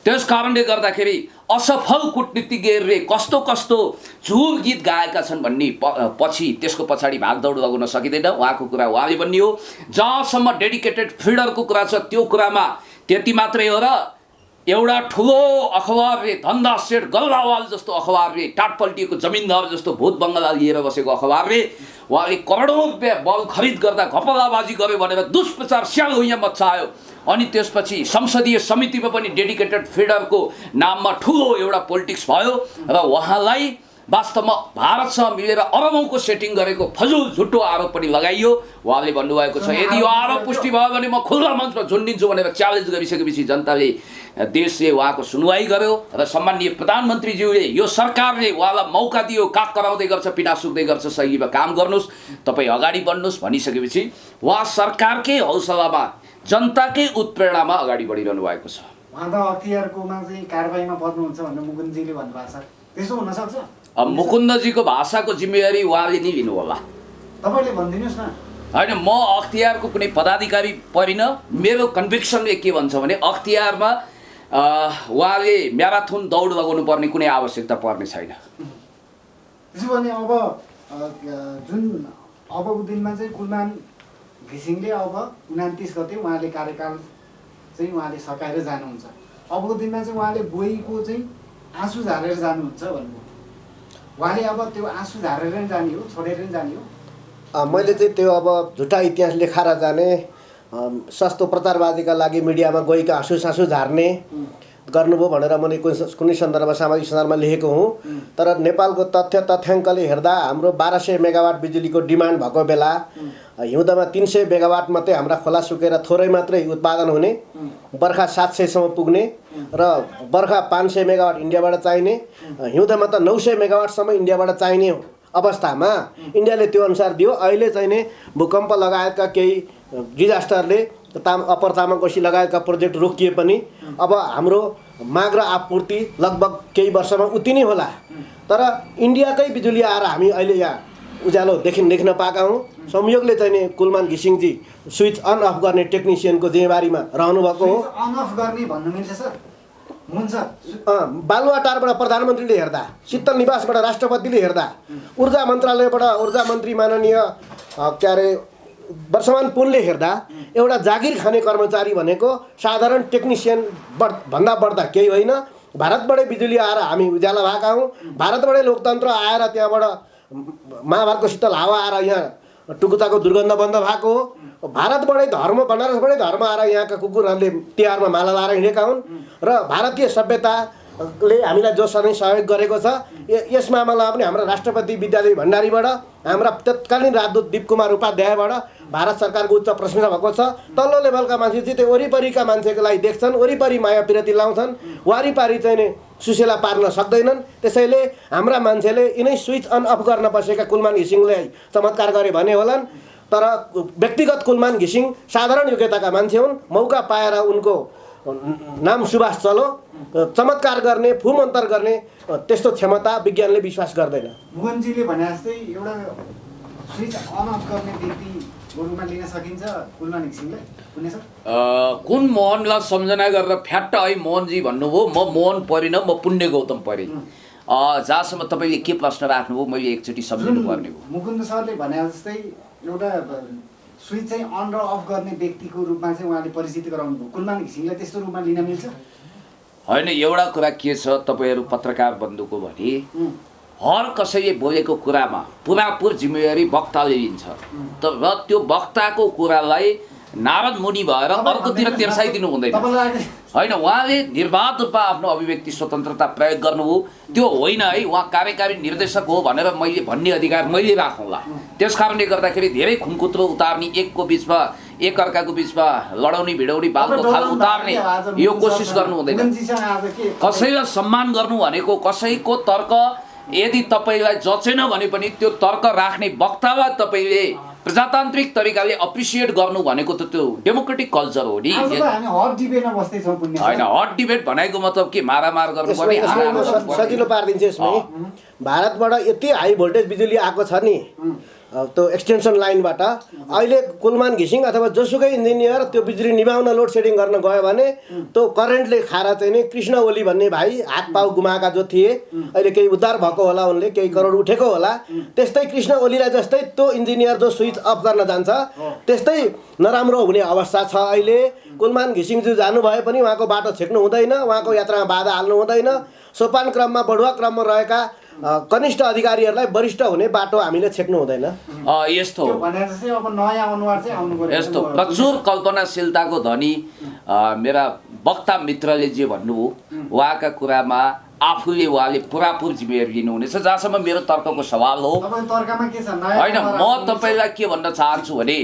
त्यस कारणले गर्दाखेरि असफल कुटनीतिज्ञहरूले कस्तो कस्तो झुल गीत गाएका छन् भन्ने पछि त्यसको पछाडि भागदौड लगाउन सकिँदैन। उहाँको कुरा उहाँले भन्ने हो। जहाँसम्म डेडिकेटेड फिडरको कुरा छ त्यो कुरामा त्यति मात्रै हो र एउटा ठुलो अखबारले, धन्दा सेठ गल्लावाल जस्तो अखबारले, टाटपल्टिएको जमिनदार जस्तो भूत बङ्गला लिएर बसेको अखबारले उहाँले करोडौँ रुपियाँ बल खरिद गर्दा घपलाबाजी गर्यो भनेर दुष्प्रचार स्याल यहाँ मचायो। अनि त्यसपछि संसदीय समितिमा पनि डेडिकेटेड फिडरको नाममा ठुलो एउटा पोलिटिक्स भयो र उहाँलाई वास्तवमा भारतसँग मिलेर अरबौँको सेटिङ गरेको फजुल झुटो आरोप पनि लगाइयो। उहाँले भन्नुभएको छ यदि यो आरोप पुष्टि भयो भने म खुल्ला मञ्चमा झुन्डिन्छु भनेर च्यालेन्ज गरिसकेपछि जनताले, देशले उहाँको सुनवाई गर्यो र सम्माननीय प्रधानमन्त्रीज्यूले, यो सरकारले उहाँलाई मौका दियो, काग कराउँदै गर्छ, पिना सुक्दै गर्छ, सहीमा काम गर्नुहोस्, तपाईँ अगाडि बढ्नुहोस् भनिसकेपछि उहाँ सरकारकै हौसलामा, जनताकै उत्प्रेरणामा अगाडि बढिरहनु भएको छ। उहाँ त अख्तियारकोमा चाहिँ कारबाहीमा पर्नुहुन्छ भनेर मुकुन्दजीले भन्नुभएको छ, त्यसो हुनसक्छ? अब मुकुन्दजीको भाषाको जिम्मेवारी उहाँले नै लिनु होला। तपाईँले भनिदिनुहोस् न। होइन, म अख्तियारको कुनै पदाधिकारी परिन। मेरो कन्भिक्सनले के भन्छ भने अख्तियारमा उहाँले म्याराथन दौड लगाउनु पर्ने कुनै आवश्यकता पर्ने छैन। त्यसो भने अब जुन अबको दिनमा चाहिँ कुलमान घिसिङले अब 29 गते उहाँले कार्यकाल चाहिँ उहाँले सकाएर जानुहुन्छ। अबको दिनमा चाहिँ उहाँले बोईको चाहिँ आँसु झारेर जानुहुन्छ भन्नुभयो। उहाँले अब त्यो आँसु झारेर नै जाने हो, छोडेर नै जाने हो? मैले चाहिँ त्यो अब झुटा इतिहास लेखाएर जाने, सस्तो प्रचारवादीका लागि मिडियामा गएका आँसु सासु झार्ने गर्नुभयो भनेर मैले कुनै सन्दर्भमा सामाजिक सञ्जालमा लेखेको हुँ। तर नेपालको तथ्याङ्कले हेर्दा हाम्रो 1200 मेगावाट बिजुलीको डिमान्ड भएको बेला हिउँदमा 300 मेगावाट मात्रै हाम्रा खोला सुकेर थोरै मात्रै उत्पादन हुने, बर्खा 700 सम्म पुग्ने र बर्खा 500 मेगावाट इन्डियाबाट चाहिने, हिउँदमा त 900 मेगावाटसम्म इन्डियाबाट चाहिने अवस्थामा इन्डियाले त्यो अनुसार दियो। अहिले चाहिँ नि भूकम्प लगायतका केही डिजास्टरले अप्पर तामाकोशी लगायतका प्रोजेक्ट रोकिए पनि अब हाम्रो माग र आपूर्ति लगभग केही वर्षमा उति नै होला। तर इन्डियाकै बिजुली आएर हामी अहिले यहाँ उज्यालो देख्न पाएका हौँ। संयोगले चाहिँ नि कुलमान घिसिङजी स्विच अन अफ गर्ने टेक्निसियनको जिम्मेवारीमा रहनुभएको हो। अन अफ गर्ने भन्नु मिल्छ सर? हुन्छ। बालुवाटारबाट प्रधानमन्त्रीले हेर्दा, शीतल निवासबाट राष्ट्रपतिले हेर्दा, ऊर्जा मन्त्रालयबाट ऊर्जा मन्त्री माननीय वर्षमान पुनले हेर्दा एउटा जागिर खाने कर्मचारी भनेको साधारण टेक्निसियन भन्दा बढ्दा केही होइन। भारतबाटै बिजुली आएर हामी उज्यालो भएका हौँ। भारतबाटै लोकतन्त्र आएर त्यहाँबाट महाभारतको शीतल हावा आएर यहाँ टुकुचाको दुर्गन्ध बन्द भएको हो। भारतबाटै धर्म, बनारसबाटै धर्म आएर यहाँका कुकुरहरूले तिहारमा माला लाएर हिँडेका हुन् र भारतीय सभ्यताले हामीलाई जो सधैँ सहयोग गरेको छ। यस मामलामा पनि हाम्रो राष्ट्रपति विद्यादेवी भण्डारीबाट, हाम्रा तत्कालीन राजदूत दीप कुमार उपाध्यायबाट भारत सरकारको उच्च प्रशंसा भएको छ। तल्लो लेभलका मान्छे चाहिँ त्यो वरिपरिका मान्छेको लागि देख्छन्, वरिपरि माया पिरती लाउँछन्, वारिपारि चाहिँ नि सुसेला पार्न सक्दैनन्। त्यसैले हाम्रा मान्छेले यिनै स्विच अन अफ गर्न बसेका कुलमान घिसिङले चमत्कार गरे भने होलान्। तर व्यक्तिगत कुलमान घिसिङ साधारण योग्यताका मान्छे हुन्। मौका पाएर उनको नाम सुभाष चलो चमत्कार गर्ने, फुमन्तर गर्ने त्यस्तो क्षमता विज्ञानले विश्वास गर्दैन। मोहनजीले भने जस्तै एउटा स्विच अन अफ गर्ने व्यक्ति रूपमा लिन सकिन्छ कुलमान घिसिङलाई? कुनै सर कुन मोहनलाई सम्झना गरेर फ्याट्ट है मोहनजी भन्नुभयो। म मोहन परिन, म पुण्य गौतम परेँ। जहाँसम्म तपाईँले के प्रश्न राख्नुभयो मैले एकचोटि सम्झिनु पर्ने हो। मुकुन्द सरले भने जस्तै एउटा स्विच चाहिँ अन र अफ गर्ने व्यक्तिको रूपमा चाहिँ उहाँले परिचित गराउनु भयो। कुलमान घिसिङलाई त्यस्तो रूपमा लिन मिल्छ? होइन, एउटा कुरा के छ, तपाईँहरू पत्रकार बन्धुको भने हर कसैले बोलेको कुरामा पुरापुर जिम्मेवारी वक्ताले लिन्छ। र त्यो वक्ताको कुरालाई नारद मुनि भएर अर्कोतिर तेर्साइदिनु हुँदैन। होइन, उहाँले निर्वाध रूपमा आफ्नो अभिव्यक्ति स्वतन्त्रता प्रयोग गर्नुभयो, त्यो होइन है। उहाँ कार्यकारी निर्देशक हो भनेर मैले भन्ने अधिकार मैले राखौँला। त्यस कारणले गर्दाखेरि धेरै खुनकुत्रो उतार्ने, एकअर्काको बिचमा लडाउने भिडाउने, बालको खाल उतार्ने यो कोसिस गर्नु हुँदैन। कसैलाई सम्मान गर्नु भनेको कसैको तर्क यदि तपाईँलाई जचेन भने पनि त्यो तर्क राख्ने वक्तालाई तपाईँले प्रजातान्त्रिक तरिकाले अप्रिसिएट गर्नु भनेको त त्यो डेमोक्रेटिक कल्चर हो नि। होइन, हट डिबेट भनेको मतलब के मारामार गर्नुपर्ने? सजिलो पारिदिन्छ यसमा। भारतबाट यति हाई भोल्टेज बिजुली आएको छ नि त्यो एक्सटेन्सन लाइनबाट, अहिले कुलमान घिसिङ अथवा जोसुकै इन्जिनियर त्यो बिजुली निभाउन लोड सेडिङ गर्न गयो भने त्यो करेन्टले खाएर चाहिँ नि कृष्ण ओली भन्ने भाइ हात पाउ गुमाएका जो थिए, अहिले केही उद्धार भएको होला, उनले केही करोड उठेको होला। त्यस्तै कृष्ण ओलीलाई जस्तै त्यो इन्जिनियर जो स्विच अफ गर्न जान्छ त्यस्तै नराम्रो हुने अवस्था छ अहिले। कुलमान घिसिङज्यू जानुभए पनि उहाँको बाटो छेक्नु हुँदैन, उहाँको यात्रामा बाधा हाल्नु हुँदैन। सोपान क्रममा बढुवा क्रममा रहेका कनिष्ठ अधिकारीहरूलाई वरिष्ठ हुने बाटो हामीले छेक्नु हुँदैन। यस्तो प्रचुर कल्पनाशीलताको धनी मेरा वक्ता मित्रले जे भन्नुभयो उहाँका कुरामा आफूले उहाँले पुरापुर जिम्मेवारी लिनुहुनेछ। जहाँसम्म मेरो तर्कको सवाल हो, होइन, म तपाईँलाई के भन्न चाहन्छु भने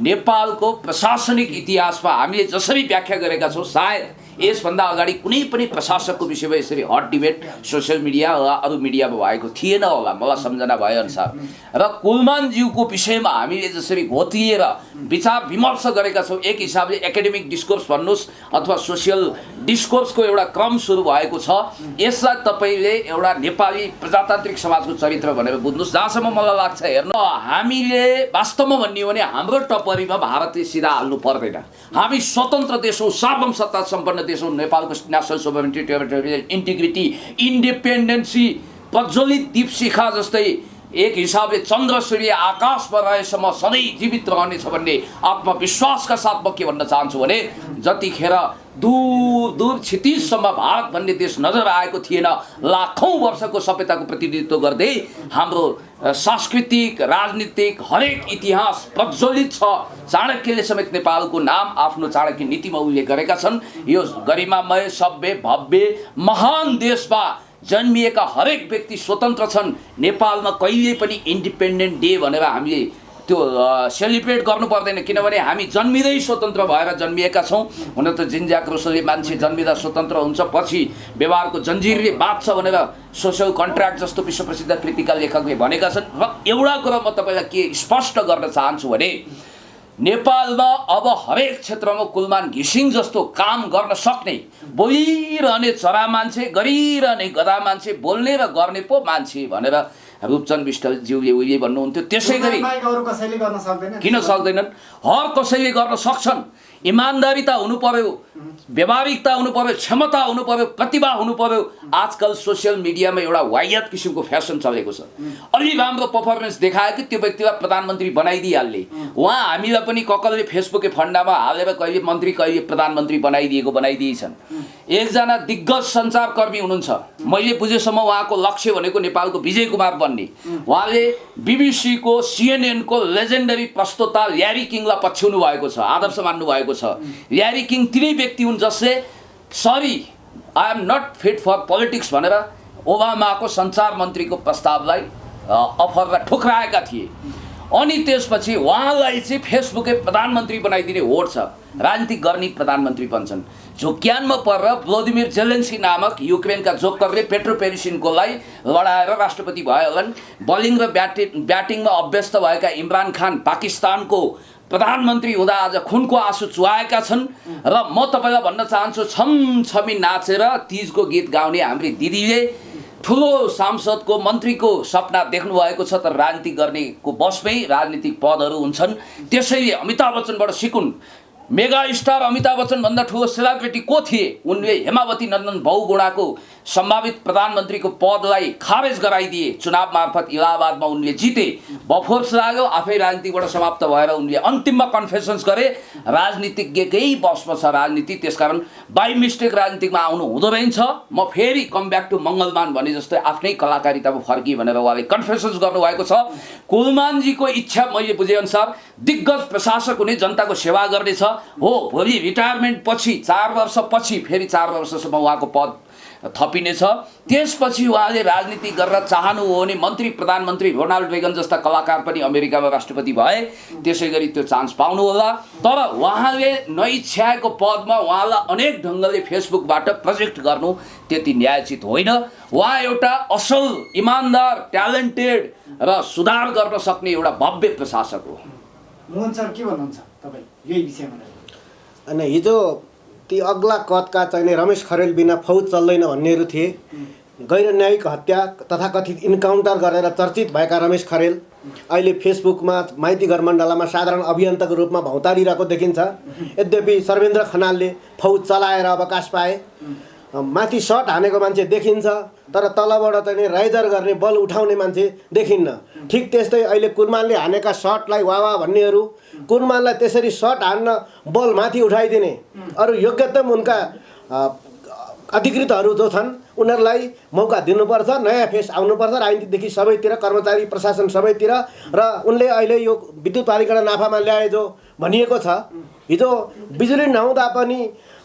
नेपालको प्रशासनिक इतिहासमा हामीले जसरी व्याख्या गरेका छौँ, सायद यसभन्दा अगाडि कुनै पनि प्रशासकको विषयमा यसरी हट डिबेट सोसियल मिडिया वा अरू मिडियामा भएको थिएन होला मलाई सम्झना भएअनुसार। र कुलमानज्यूको विषयमा हामीले जसरी घोतिएर विचार विमर्श गरेका छौँ, एक हिसाबले एकाडेमिक डिस्कोर्स भन्नुहोस् अथवा सोसियल डिस्कोर्सको एउटा क्रम सुरु भएको छ। यसलाई तपाईँले एउटा नेपाली प्रजातान्त्रिक समाजको चरित्र भनेर बुझ्नुहोस्। जहाँसम्म मलाई लाग्छ, हेर्नु, हामीले वास्तवमा भन्ने हो भने हाम्रो टपरीमा भारतले सिधा हाल्नु पर्दैन। हामी स्वतन्त्र देश हौँ, सार्वभौम सत्ता सम्पन्न देश हौँ। नेपालको national sovereignty, territorial integrity, independency प्रज्वलित दीपशिखा जस्तै एक हिसाबले चन्द्र सूर्य आकाशमा रहेसम्म सधैँ जीवित रहनेछ भन्ने आत्मविश्वासका साथ म के भन्न चाहन्छु भने जतिखेर दूर दूर क्षितिजसम्म भारत भन्ने देश नजर आएको थिएन, लाखौँ वर्षको सभ्यताको प्रतिनिधित्व गर्दै हाम्रो सांस्कृतिक राजनीतिक हरेक इतिहास प्रज्वलित छ। चाणक्यले समेत नेपालको नाम आफ्नो चाणक्य नीतिमा उल्लेख गरेका छन्। यो गरिमामय सभ्य भव्य महान देशमा जन्मिएका हरेक व्यक्ति स्वतन्त्र छन्। नेपालमा कहिले पनि इन्डिपेन्डेन्ट डे भनेर हामीले त्यो सेलिब्रेट गर्नु पर्दैन, किनभने हामी जन्मिँदै स्वतन्त्र भएर जन्मिएका छौँ। हुन त जिन ज्याक रुसोले मान्छे जन्मिँदा स्वतन्त्र हुन्छ, पछि व्यवहारको जन्जिरले बाँच्छ भनेर सोसल कन्ट्र्याक्ट जस्तो विश्व प्रसिद्ध कृतिका लेखकले भनेका छन्। र एउटा कुरा म तपाईँलाई के स्पष्ट गर्न चाहन्छु भने नेपालमा अब हरेक क्षेत्रमा कुलमान घिसिङ जस्तो काम गर्न सक्ने, बोलिरहने चरा मान्छे, गरिरहने गधा मान्छे, बोल्ने र गर्ने पो मान्छे भनेर रूपचन्द विष्टज्यूले उहिले भन्नुहुन्थ्यो। त्यसै गरी किन सक्दैनन्? हर कसैले गर्न सक्छन्। इमान्दारिता हुनु पर्यो, व्यावहारिकता हुनु पर्यो, क्षमता हुनु पर्यो, प्रतिभा हुनु पर्यो। आजकल सोसियल मिडियामा एउटा वाहियात किसिमको फ्यासन चलेको छ। अलि राम्रो पर्फर्मेन्स देखायो कि त्यो व्यक्तिलाई प्रधानमन्त्री बनाइदिइहाल्ने। उहाँ हामीलाई पनि ककलले फेसबुक फन्डामा हालेर कहिले मन्त्री कहिले प्रधानमन्त्री बनाइदिएछन्। एकजना दिग्गज सञ्चारकर्मी हुनुहुन्छ, मैले बुझेसम्म उहाँको लक्ष्य भनेको नेपालको विजय कुमार बन्ने। उहाँले बीबीसीको सीएनएनको लेजेन्डरी प्रस्तोता ल्यारी किङलाई पछ्याउनु भएको छ, आदर्श मान्नु भएको छ। ल्यारी किङ तिनै व्यक्ति हुन् जसले sorry I am not fit for politics भनेर ओबामाको सञ्चार मन्त्रीको प्रस्तावलाई अफरलाई ठुक्राएका थिए। अनि त्यसपछि उहाँलाई चाहिँ फेसबुकै प्रधानमन्त्री बनाइदिने होड छ। राजनीति गर्ने प्रधानमन्त्री बन्छन्। झोक्यानमा परेर भ्लादिमिर जेलेन्स्की नामक युक्रेनका जोकरले पेट्रो पेरिसिन्कोलाई लडाएर राष्ट्रपति भए होलान्। बलिङ र ब्याटिङमा अभ्यस्त भएका इमरान खान पाकिस्तानको प्रधानमन्त्री हुँदा आज खुनको आँसु चुहाएका छन्। र म तपाईँलाई भन्न चाहन्छु, छमछमी नाचेर तीजको गीत गाउने हाम्री दिदीले ठुलो सांसदको मन्त्रीको सपना देख्नु भएको छ, तर राजनीति गर्नेको बसमै राजनीतिक पदहरू हुन्छन्। त्यसैले अमिताभ बच्चनबाट सिकुन्। मेगा स्टार अमिताभ बच्चन भन्दा ठुलो सेलिब्रिटी को थिए? उनले हेमावती नन्दन बहुगुणाको सम्भावित प्रधानमन्त्रीको पदलाई खारेज गराइदिए। चुनाव मार्फत इलाहाबादमा उनले जिते, बफोर्स लाग्यो, आफै राजनीतिबाट समाप्त भएर उनले अन्तिममा कन्फेसन्स गरे। राजनीतिज्ञकै बसमा छ राजनीति, त्यसकारण बाई मिस्टेक राजनीतिमा आउनु हुँदो रहेछ। म फेरि कम ब्याक टु मङ्गलमान भने जस्तै आफ्नै कलाकारितामा फर्की भनेर उहाँले कन्फेसन्स गर्नुभएको छ। कुलमानजीको इच्छा मैले बुझेअनुसार दिग्गज प्रशासक हुने, जनताको सेवा गर्नेछ हो। भोलि रिटायरमेन्ट पछि 4 वर्षपछि फेरि 4 वर्षसम्म उहाँको पद थपिनेछ। त्यसपछि उहाँले राजनीति गरेर चाहनु हो भने मन्त्री प्रधानमन्त्री रोनाल्ड रेगन जस्ता कलाकार पनि अमेरिकामा राष्ट्रपति भए, त्यसै गरी त्यो चान्स पाउनु होला। तर उहाँले नइच्छाएको पदमा उहाँलाई अनेक ढङ्गले फेसबुकबाट प्रोजेक्ट गर्नु त्यति न्यायोचित होइन। उहाँ एउटा असल, इमान्दार, ट्यालेन्टेड र सुधार गर्न सक्ने एउटा भव्य प्रशासक हो। मोहन सर के भन्नुहुन्छ तपाईँ यही विषयमा? अनि हिजो ती अग्ला कदका चाहिने रमेश खरेल बिना फौज चल्दैन भन्नेहरू थिए। गैर न्यायिक हत्या तथाकथित इन्काउन्टर गरेर चर्चित भएका रमेश खरेल अहिले फेसबुकमा माइती घर मण्डलामा साधारण अभियन्ताको रूपमा भौतारिरहेको देखिन्छ। यद्यपि सर्वेन्द्र खनालले फौज चलाएर अवकाश पाए। माथि सट हानेको मान्छे देखिन्छ, तर तलबाट चाहिँ राइजर गर्ने, बल उठाउने मान्छे देखिन्न। ठिक त्यस्तै अहिले कुलमानले हानेका सटलाई वाह भन्नेहरू, कुलमानलाई त्यसरी सट हान्न बल माथि उठाइदिने अरू योग्यतम उनका अधिकृतहरू जो छन् उनीहरूलाई मौका दिनुपर्छ। नयाँ फेस आउनुपर्छ राजनीतिदेखि सबैतिर, कर्मचारी प्रशासन सबैतिर। र उनले अहिले यो विद्युत प्राधिकरण नाफामा ल्याए जो भनिएको छ, हिजो बिजुली नहुँदा पनि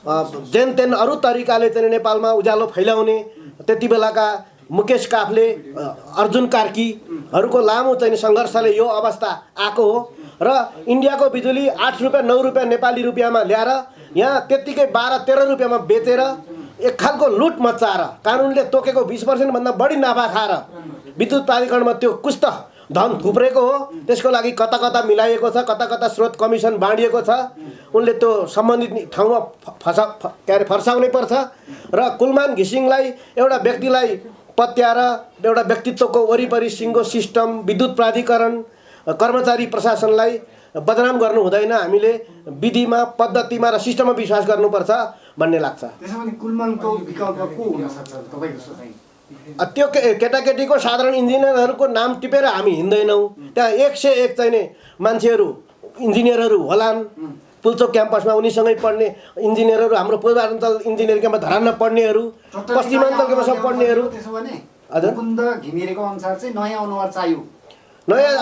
जेन तेन अरू तरिकाले चाहिँ नेपालमा उज्यालो फैलाउने त्यति बेलाका मुकेश काफले, अर्जुन कार्कीहरूको लामो चाहिँ सङ्घर्षले यो अवस्था आएको हो। र इन्डियाको बिजुली 8 रुपियाँ 9 रुपियाँ नेपाली रुपियाँमा ल्याएर यहाँ त्यत्तिकै 12-13 रुपियाँमा बेचेर एक खालको लुट मचाएर कानुनले तोकेको 20% बढी नाफा खाएर विद्युत प्राधिकरणमा त्यो कुछ त धन थुप्रेको हो। त्यसको लागि कता कता मिलाइएको छ, कता कता स्रोत कमिसन बाँडिएको छ। उनले त्यो सम्बन्धित ठाउँमा फर्साउनै पर्छ। र कुलमान घिसिङलाई एउटा व्यक्तिलाई पत्याएर एउटा व्यक्तित्वको वरिपरि सिङ्गो सिस्टम, विद्युत प्राधिकरण, कर्मचारी प्रशासनलाई बदनाम गर्नु हुँदैन। हामीले विधिमा, पद्धतिमा र सिस्टममा विश्वास गर्नुपर्छ भन्ने लाग्छ। त्यसो भने कुलमानको विकल्प को हुन सक्छ तपाईँको सोचाइ? त्यो केटाकेटीको साधारण इन्जिनियरहरूको नाम टिपेर हामी हिँड्दैनौँ। त्यहाँ 101 चाहिने मान्छेहरू इन्जिनियरहरू होलान्। पुल्चोक क्याम्पसमा उनीसँगै पढ्ने इन्जिनियरहरू, हाम्रो पूर्वाञ्चल इन्जिनियरिङ क्याम्पस धरानमा पढ्नेहरू, पश्चिमाञ्चल क्याम्पसमा पढ्नेहरू। हजुर, मुकुन्द घिमिरेको अनुसार चाहिँ नयाँ अनुहार चाहियो। नयाँ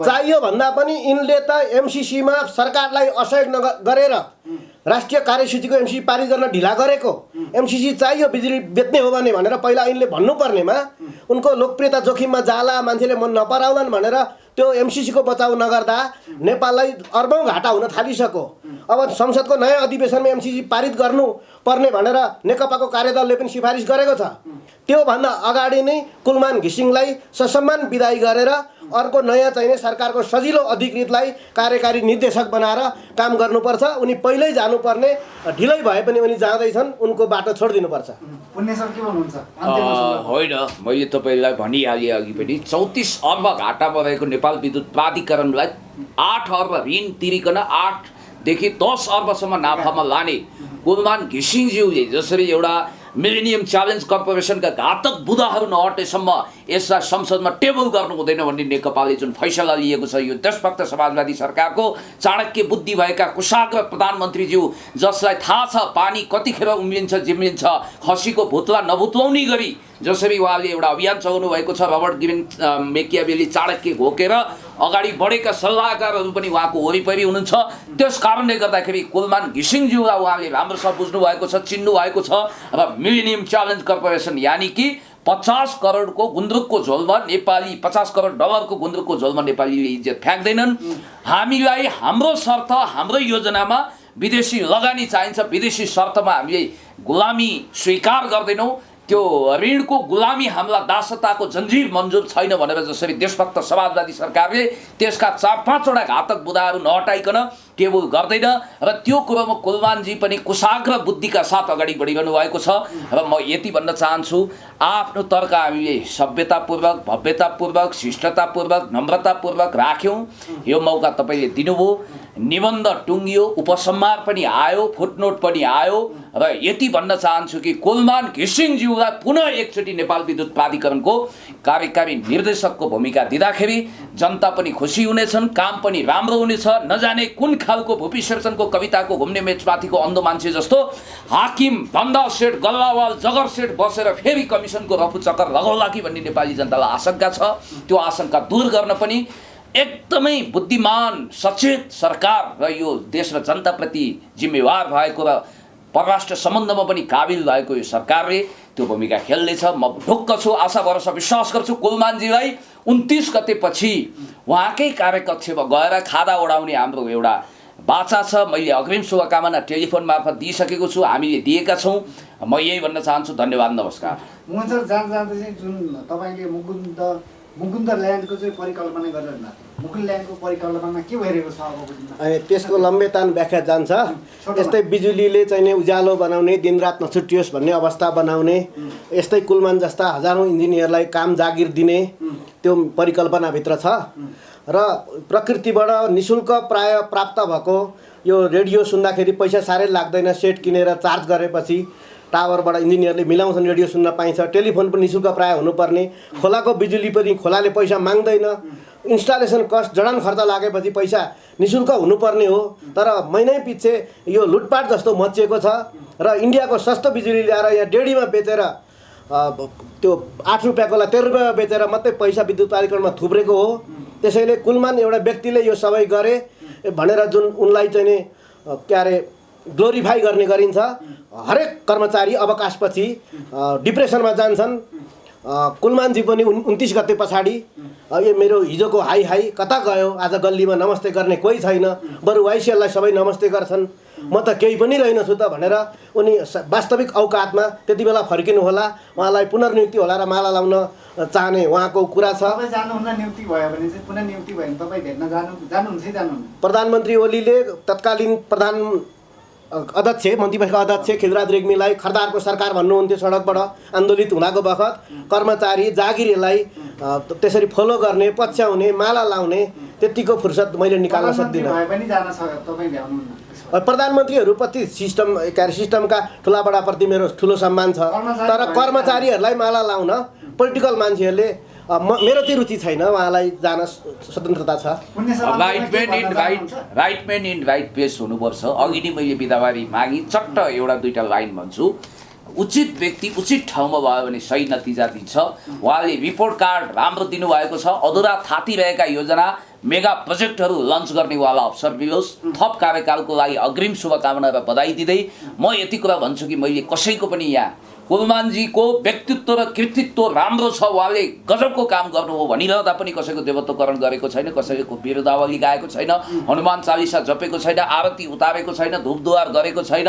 चाहियो भन्दा पनि यिनले त एमसिसीमा सरकारलाई असहयोग गरेर राष्ट्रिय कार्यसूचीको एमसिसी पारित गर्न ढिला गरेको। एमसिसी चाहियो बिजुली बेच्ने हो भने भनेर पहिला यिनले भन्नुपर्नेमा उनको लोकप्रियता जोखिममा जाला, मान्छेले मन नपराउलान् भनेर त्यो एमसिसीको बचाउ नगर्दा नेपाललाई अर्बौँ घाटा हुन थालिसक्यो। अब संसदको नयाँ अधिवेशनमा एमसिसी पारित गर्नु पर्ने भनेर नेकपाको कार्यदलले पनि सिफारिस गरेको छ। त्योभन्दा अगाडि नै कुलमान घिसिङलाई ससम्मान बिदाई गरेर अर्को नयाँ चाहिने सरकारको सजिलो अधिकृतलाई कार्यकारी निर्देशक बनाएर काम गर्नुपर्छ। उनी पहिल्यै जानुपर्ने, ढिलै भए पनि उनी जाँदैछन्, उनको बाटो छोडिदिनुपर्छ। पुण्य सर के भन्नुहुन्छ? होइन, मैले तपाईँलाई भनिहालेँ अघि पनि 34 अर्ब घाटामा रहेको नेपाल विद्युत प्राधिकरणलाई 8 अर्ब ऋण तिरिकन 8देखि 10 अर्बसम्म नाफामा लाने कुलमान घिसिङज्यूले जसरी एउटा मिलेनियम च्यालेन्ज कर्पोरेसनका घातक बुदाहरू नहटेसम्म यसलाई संसदमा टेबल गर्नु हुँदैन भन्ने नेकपाले जुन फैसला लिएको छ, यो देशभक्त समाजवादी सरकारको चाणक्य बुद्धि भएका कुशाग्र प्रधानमन्त्रीज्यू, जसलाई थाहा छ पानी कतिखेर उम्लिन्छ जिम्लिन्छ, खसीको भुत्ला नभुत्लाउने गरी जसरी उहाँले एउटा अभियान चलाउनु भएको छ। रबर्ट गिभेन मेकियावेली चाणक्य घोकेर अगाडि बढेका सल्लाहकारहरू पनि उहाँको वरिपरि हुनुहुन्छ। त्यस कारणले गर्दाखेरि कुलमान घिसिङज्यूलाई उहाँले राम्रोसँग बुझ्नु भएको छ, चिन्नु भएको छ। र मिलेनियम च्यालेन्ज कर्पोरेसन यानि कि 50 करोडको गुन्द्रुकको झोलमा नेपाली 50 करोड डलरको गुन्द्रुकको झोलमा नेपालीले इज्जत फ्याँक्दैनन्। हामीलाई हाम्रो शर्त, हाम्रो योजनामा विदेशी लगानी चाहिन्छ, विदेशी शर्तमा हामीले गुलामी स्वीकार गर्दैनौँ। त्यो ऋणको गुलामी हामीलाई दासताको जन्जिर मन्जुर छैन भनेर जसरी देशभक्त समाजवादी सरकारले त्यसका 4-5वटा घातक बुदाहरू नहटाइकन टेबल गर्दैन। र त्यो कुरोमा कुलमानजी पनि कुशाग्र बुद्धिका साथ अगाडि बढिरहनु भएको छ। र म यति भन्न चाहन्छु, आफ्नो तर्क हामीले सभ्यतापूर्वक, भव्यतापूर्वक, शिष्टतापूर्वक, नम्रतापूर्वक राख्यौँ। यो मौका तपाईँले दिनुभयो, निबन्ध टुङ्गियो, उपसंहार पनि आयो, फुटनोट पनि आयो। र यति भन्न चाहन्छु कि कुलमान घिसिङज्यूलाई पुनः एकचोटि नेपाल विद्युत प्राधिकरणको कार्यकारी निर्देशकको भूमिका दिँदाखेरि जनता पनि खुसी हुनेछन्, काम पनि राम्रो हुनेछ। नजाने कुन खालको भूपी शेरचनको कविताको घुम्ने मेचमाथिको अन्धो मान्छे जस्तो हाकिम भन्दा सेठ गल्लावाल जगर सेठ बसेर फेरि कमिसनको रफू चक्कर लगाउला कि भन्ने नेपाली जनतालाई आशंका छ। त्यो आशंका दूर गर्न पनि एकदमै बुद्धिमान सचेत सरकार र यो देश र जनताप्रति जिम्मेवार भएको र परराष्ट्र सम्बन्धमा पनि काबिल भएको यो सरकारले त्यो भूमिका खेल्नेछ। म ढुक्क छु, आशा भरोसा विश्वास गर्छु कुलमानजीलाई 29 गतेपछि उहाँकै कार्यकक्षमा गएर खादा उडाउने हाम्रो एउटा बाचा छ। मैले अग्रिम शुभकामना टेलिफोन मार्फत दिइसकेको छु, हामीले दिएका छौँ। म यही भन्न चाहन्छु। धन्यवाद, नमस्कार। मोहन सर, जाँदा चाहिँ जुन तपाईँले मुकुन्द ल्यान्डको चाहिँ परिकल्पना गरेर मुकुन्द ल्यान्डको परिकल्पनामा के भइरहेको छ अबको दिनमा? अनि त्यसको लम्बेतान व्याख्या जान्छ। यस्तै बिजुलीले चाहिँ उज्यालो बनाउने, दिनरात नछुटियोस् भन्ने अवस्था बनाउने, यस्तै कुलमान जस्ता हजारौँ इन्जिनियरलाई काम जागिर दिने त्यो परिकल्पनाभित्र छ। र प्रकृतिबाट निःशुल्क प्राय प्राप्त भएको यो रेडियो सुन्दाखेरि पैसा साह्रै लाग्दैन, सेट किनेर चार्ज गरेपछि टावरबाट इन्जिनियरले मिलाउँछन्, रेडियो सुन्न पाइन्छ। टेलिफोन पनि निःशुल्क प्राय हुनुपर्ने, खोलाको बिजुली पनि खोलाले पैसा माग्दैन, इन्स्टलेसन कस्ट जडान खर्च लागेपछि पैसा निःशुल्क हुनुपर्ने हो। तर महिनै पछि यो लुटपाट जस्तो मचिएको छ र इन्डियाको सस्तो बिजुली ल्याएर यहाँ डेढीमा बेचेर त्यो 8 रुपियाँकोलाई 13 रुपियाँमा बेचेर मात्रै पैसा विद्युत प्राधिकरणमा थुप्रेको हो। त्यसैले कुलमान एउटा व्यक्तिले यो सबै गरे भनेर जुन उनलाई चाहिँ के अरे ग्लोरिफाई गर्ने गरिन्छ। हरेक कर्मचारी अवकाशपछि डिप्रेसनमा जान्छन्। कुलमानजी पनि 29 गते पछाडि यो मेरो हिजोको हाई हाई कता गयो, आज गल्लीमा नमस्ते गर्ने कोही छैन, बरु वाइसिएललाई सबै नमस्ते गर्छन्, म त केही पनि रहेनछु त भनेर उनी वास्तविक औकातमा त्यति बेला फर्किनु होला। उहाँलाई पुनर्नियुक्ति होला र माला लाउन चाहने उहाँको कुरा छ। तपाईँ जानुहुन्न, नियुक्ति भयो भने चाहिँ पुनः नियुक्ति भयो भने तपाईँ भेट्न जानुहुन्छ? प्रधानमन्त्री ओलीले तत्कालीन प्रधान अध्यक्ष मन्त्रीसभाका अध्यक्ष खिलराज रेग्मीलाई खरदारको सरकार भन्नुहुन्थ्यो। सडकबाट आन्दोलित हुँदाको बखत कर्मचारी जागिरीलाई त्यसरी फलो गर्ने, पछ्याउने, माला लाउने त्यतिको फुर्सद मैले निकाल्न सक्दिनँ। प्रधानमन्त्रीहरूप्रति सिस्टमका ठुला बडाप्रति मेरो ठुलो सम्मान छ, तर कर्मचारीहरूलाई माला लाउन पोलिटिकल मान्छेहरूले मेरो चाहिँ रुचि छैन, उहाँलाई जान स्वतन्त्रता छ। Right man in right place हुनुपर्छ। अघि नै मैले बिदाबारी मागी चट्ट एउटा दुईवटा लाइन भन्छु। उचित व्यक्ति उचित ठाउँमा भयो भने सही नतिजा दिन्छ। उहाँले रिपोर्ट कार्ड राम्रो दिनुभएको छ। अधुरा थातिरहेका योजना मेगा प्रोजेक्टहरू लन्च गर्नेवाला अवसर मिलोस्। थप कार्यकालको लागि अग्रिम शुभकामना र बधाई दिँदै म यति कुरा भन्छु कि मैले कसैको पनि यहाँ कुलमानजीको व्यक्तित्व र कृतित्व राम्रो छ, उहाँले गजबको काम गर्नुभयो भनिरहँदा पनि कसैको देवत्वकरण गरेको छैन, कसैको बिरुदावली गाएको छैन, हनुमान चालिसा जपेको छैन, आरती उतारेको छैन, धुपदुवार गरेको छैन।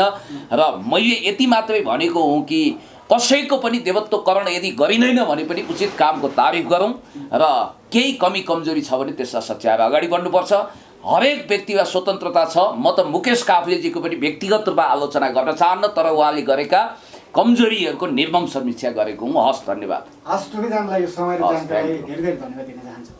र मैले यति मात्रै भनेको हुँ कि कसैको पनि देवत्वकरण यदि गरिँदैन भने पनि उचित कामको तारिफ गरौँ र केही कमी कमजोरी छ भने त्यसलाई सच्याएर अगाडि बढ्नुपर्छ। हरेक व्यक्तिमा स्वतन्त्रता छ। म त मुकेश काफ्लेजीको पनि व्यक्तिगत रूपमा आलोचना गर्न चाहन्न, तर उहाँले गरेका कमजोरीहरूको निर्मम समीक्षा गरेको हुँ। हस्, धन्यवाद। हस्, टुकै जानलाई यो समय र जानकारी धेरै धेरै धन्यवाद दिन चाहन्छु।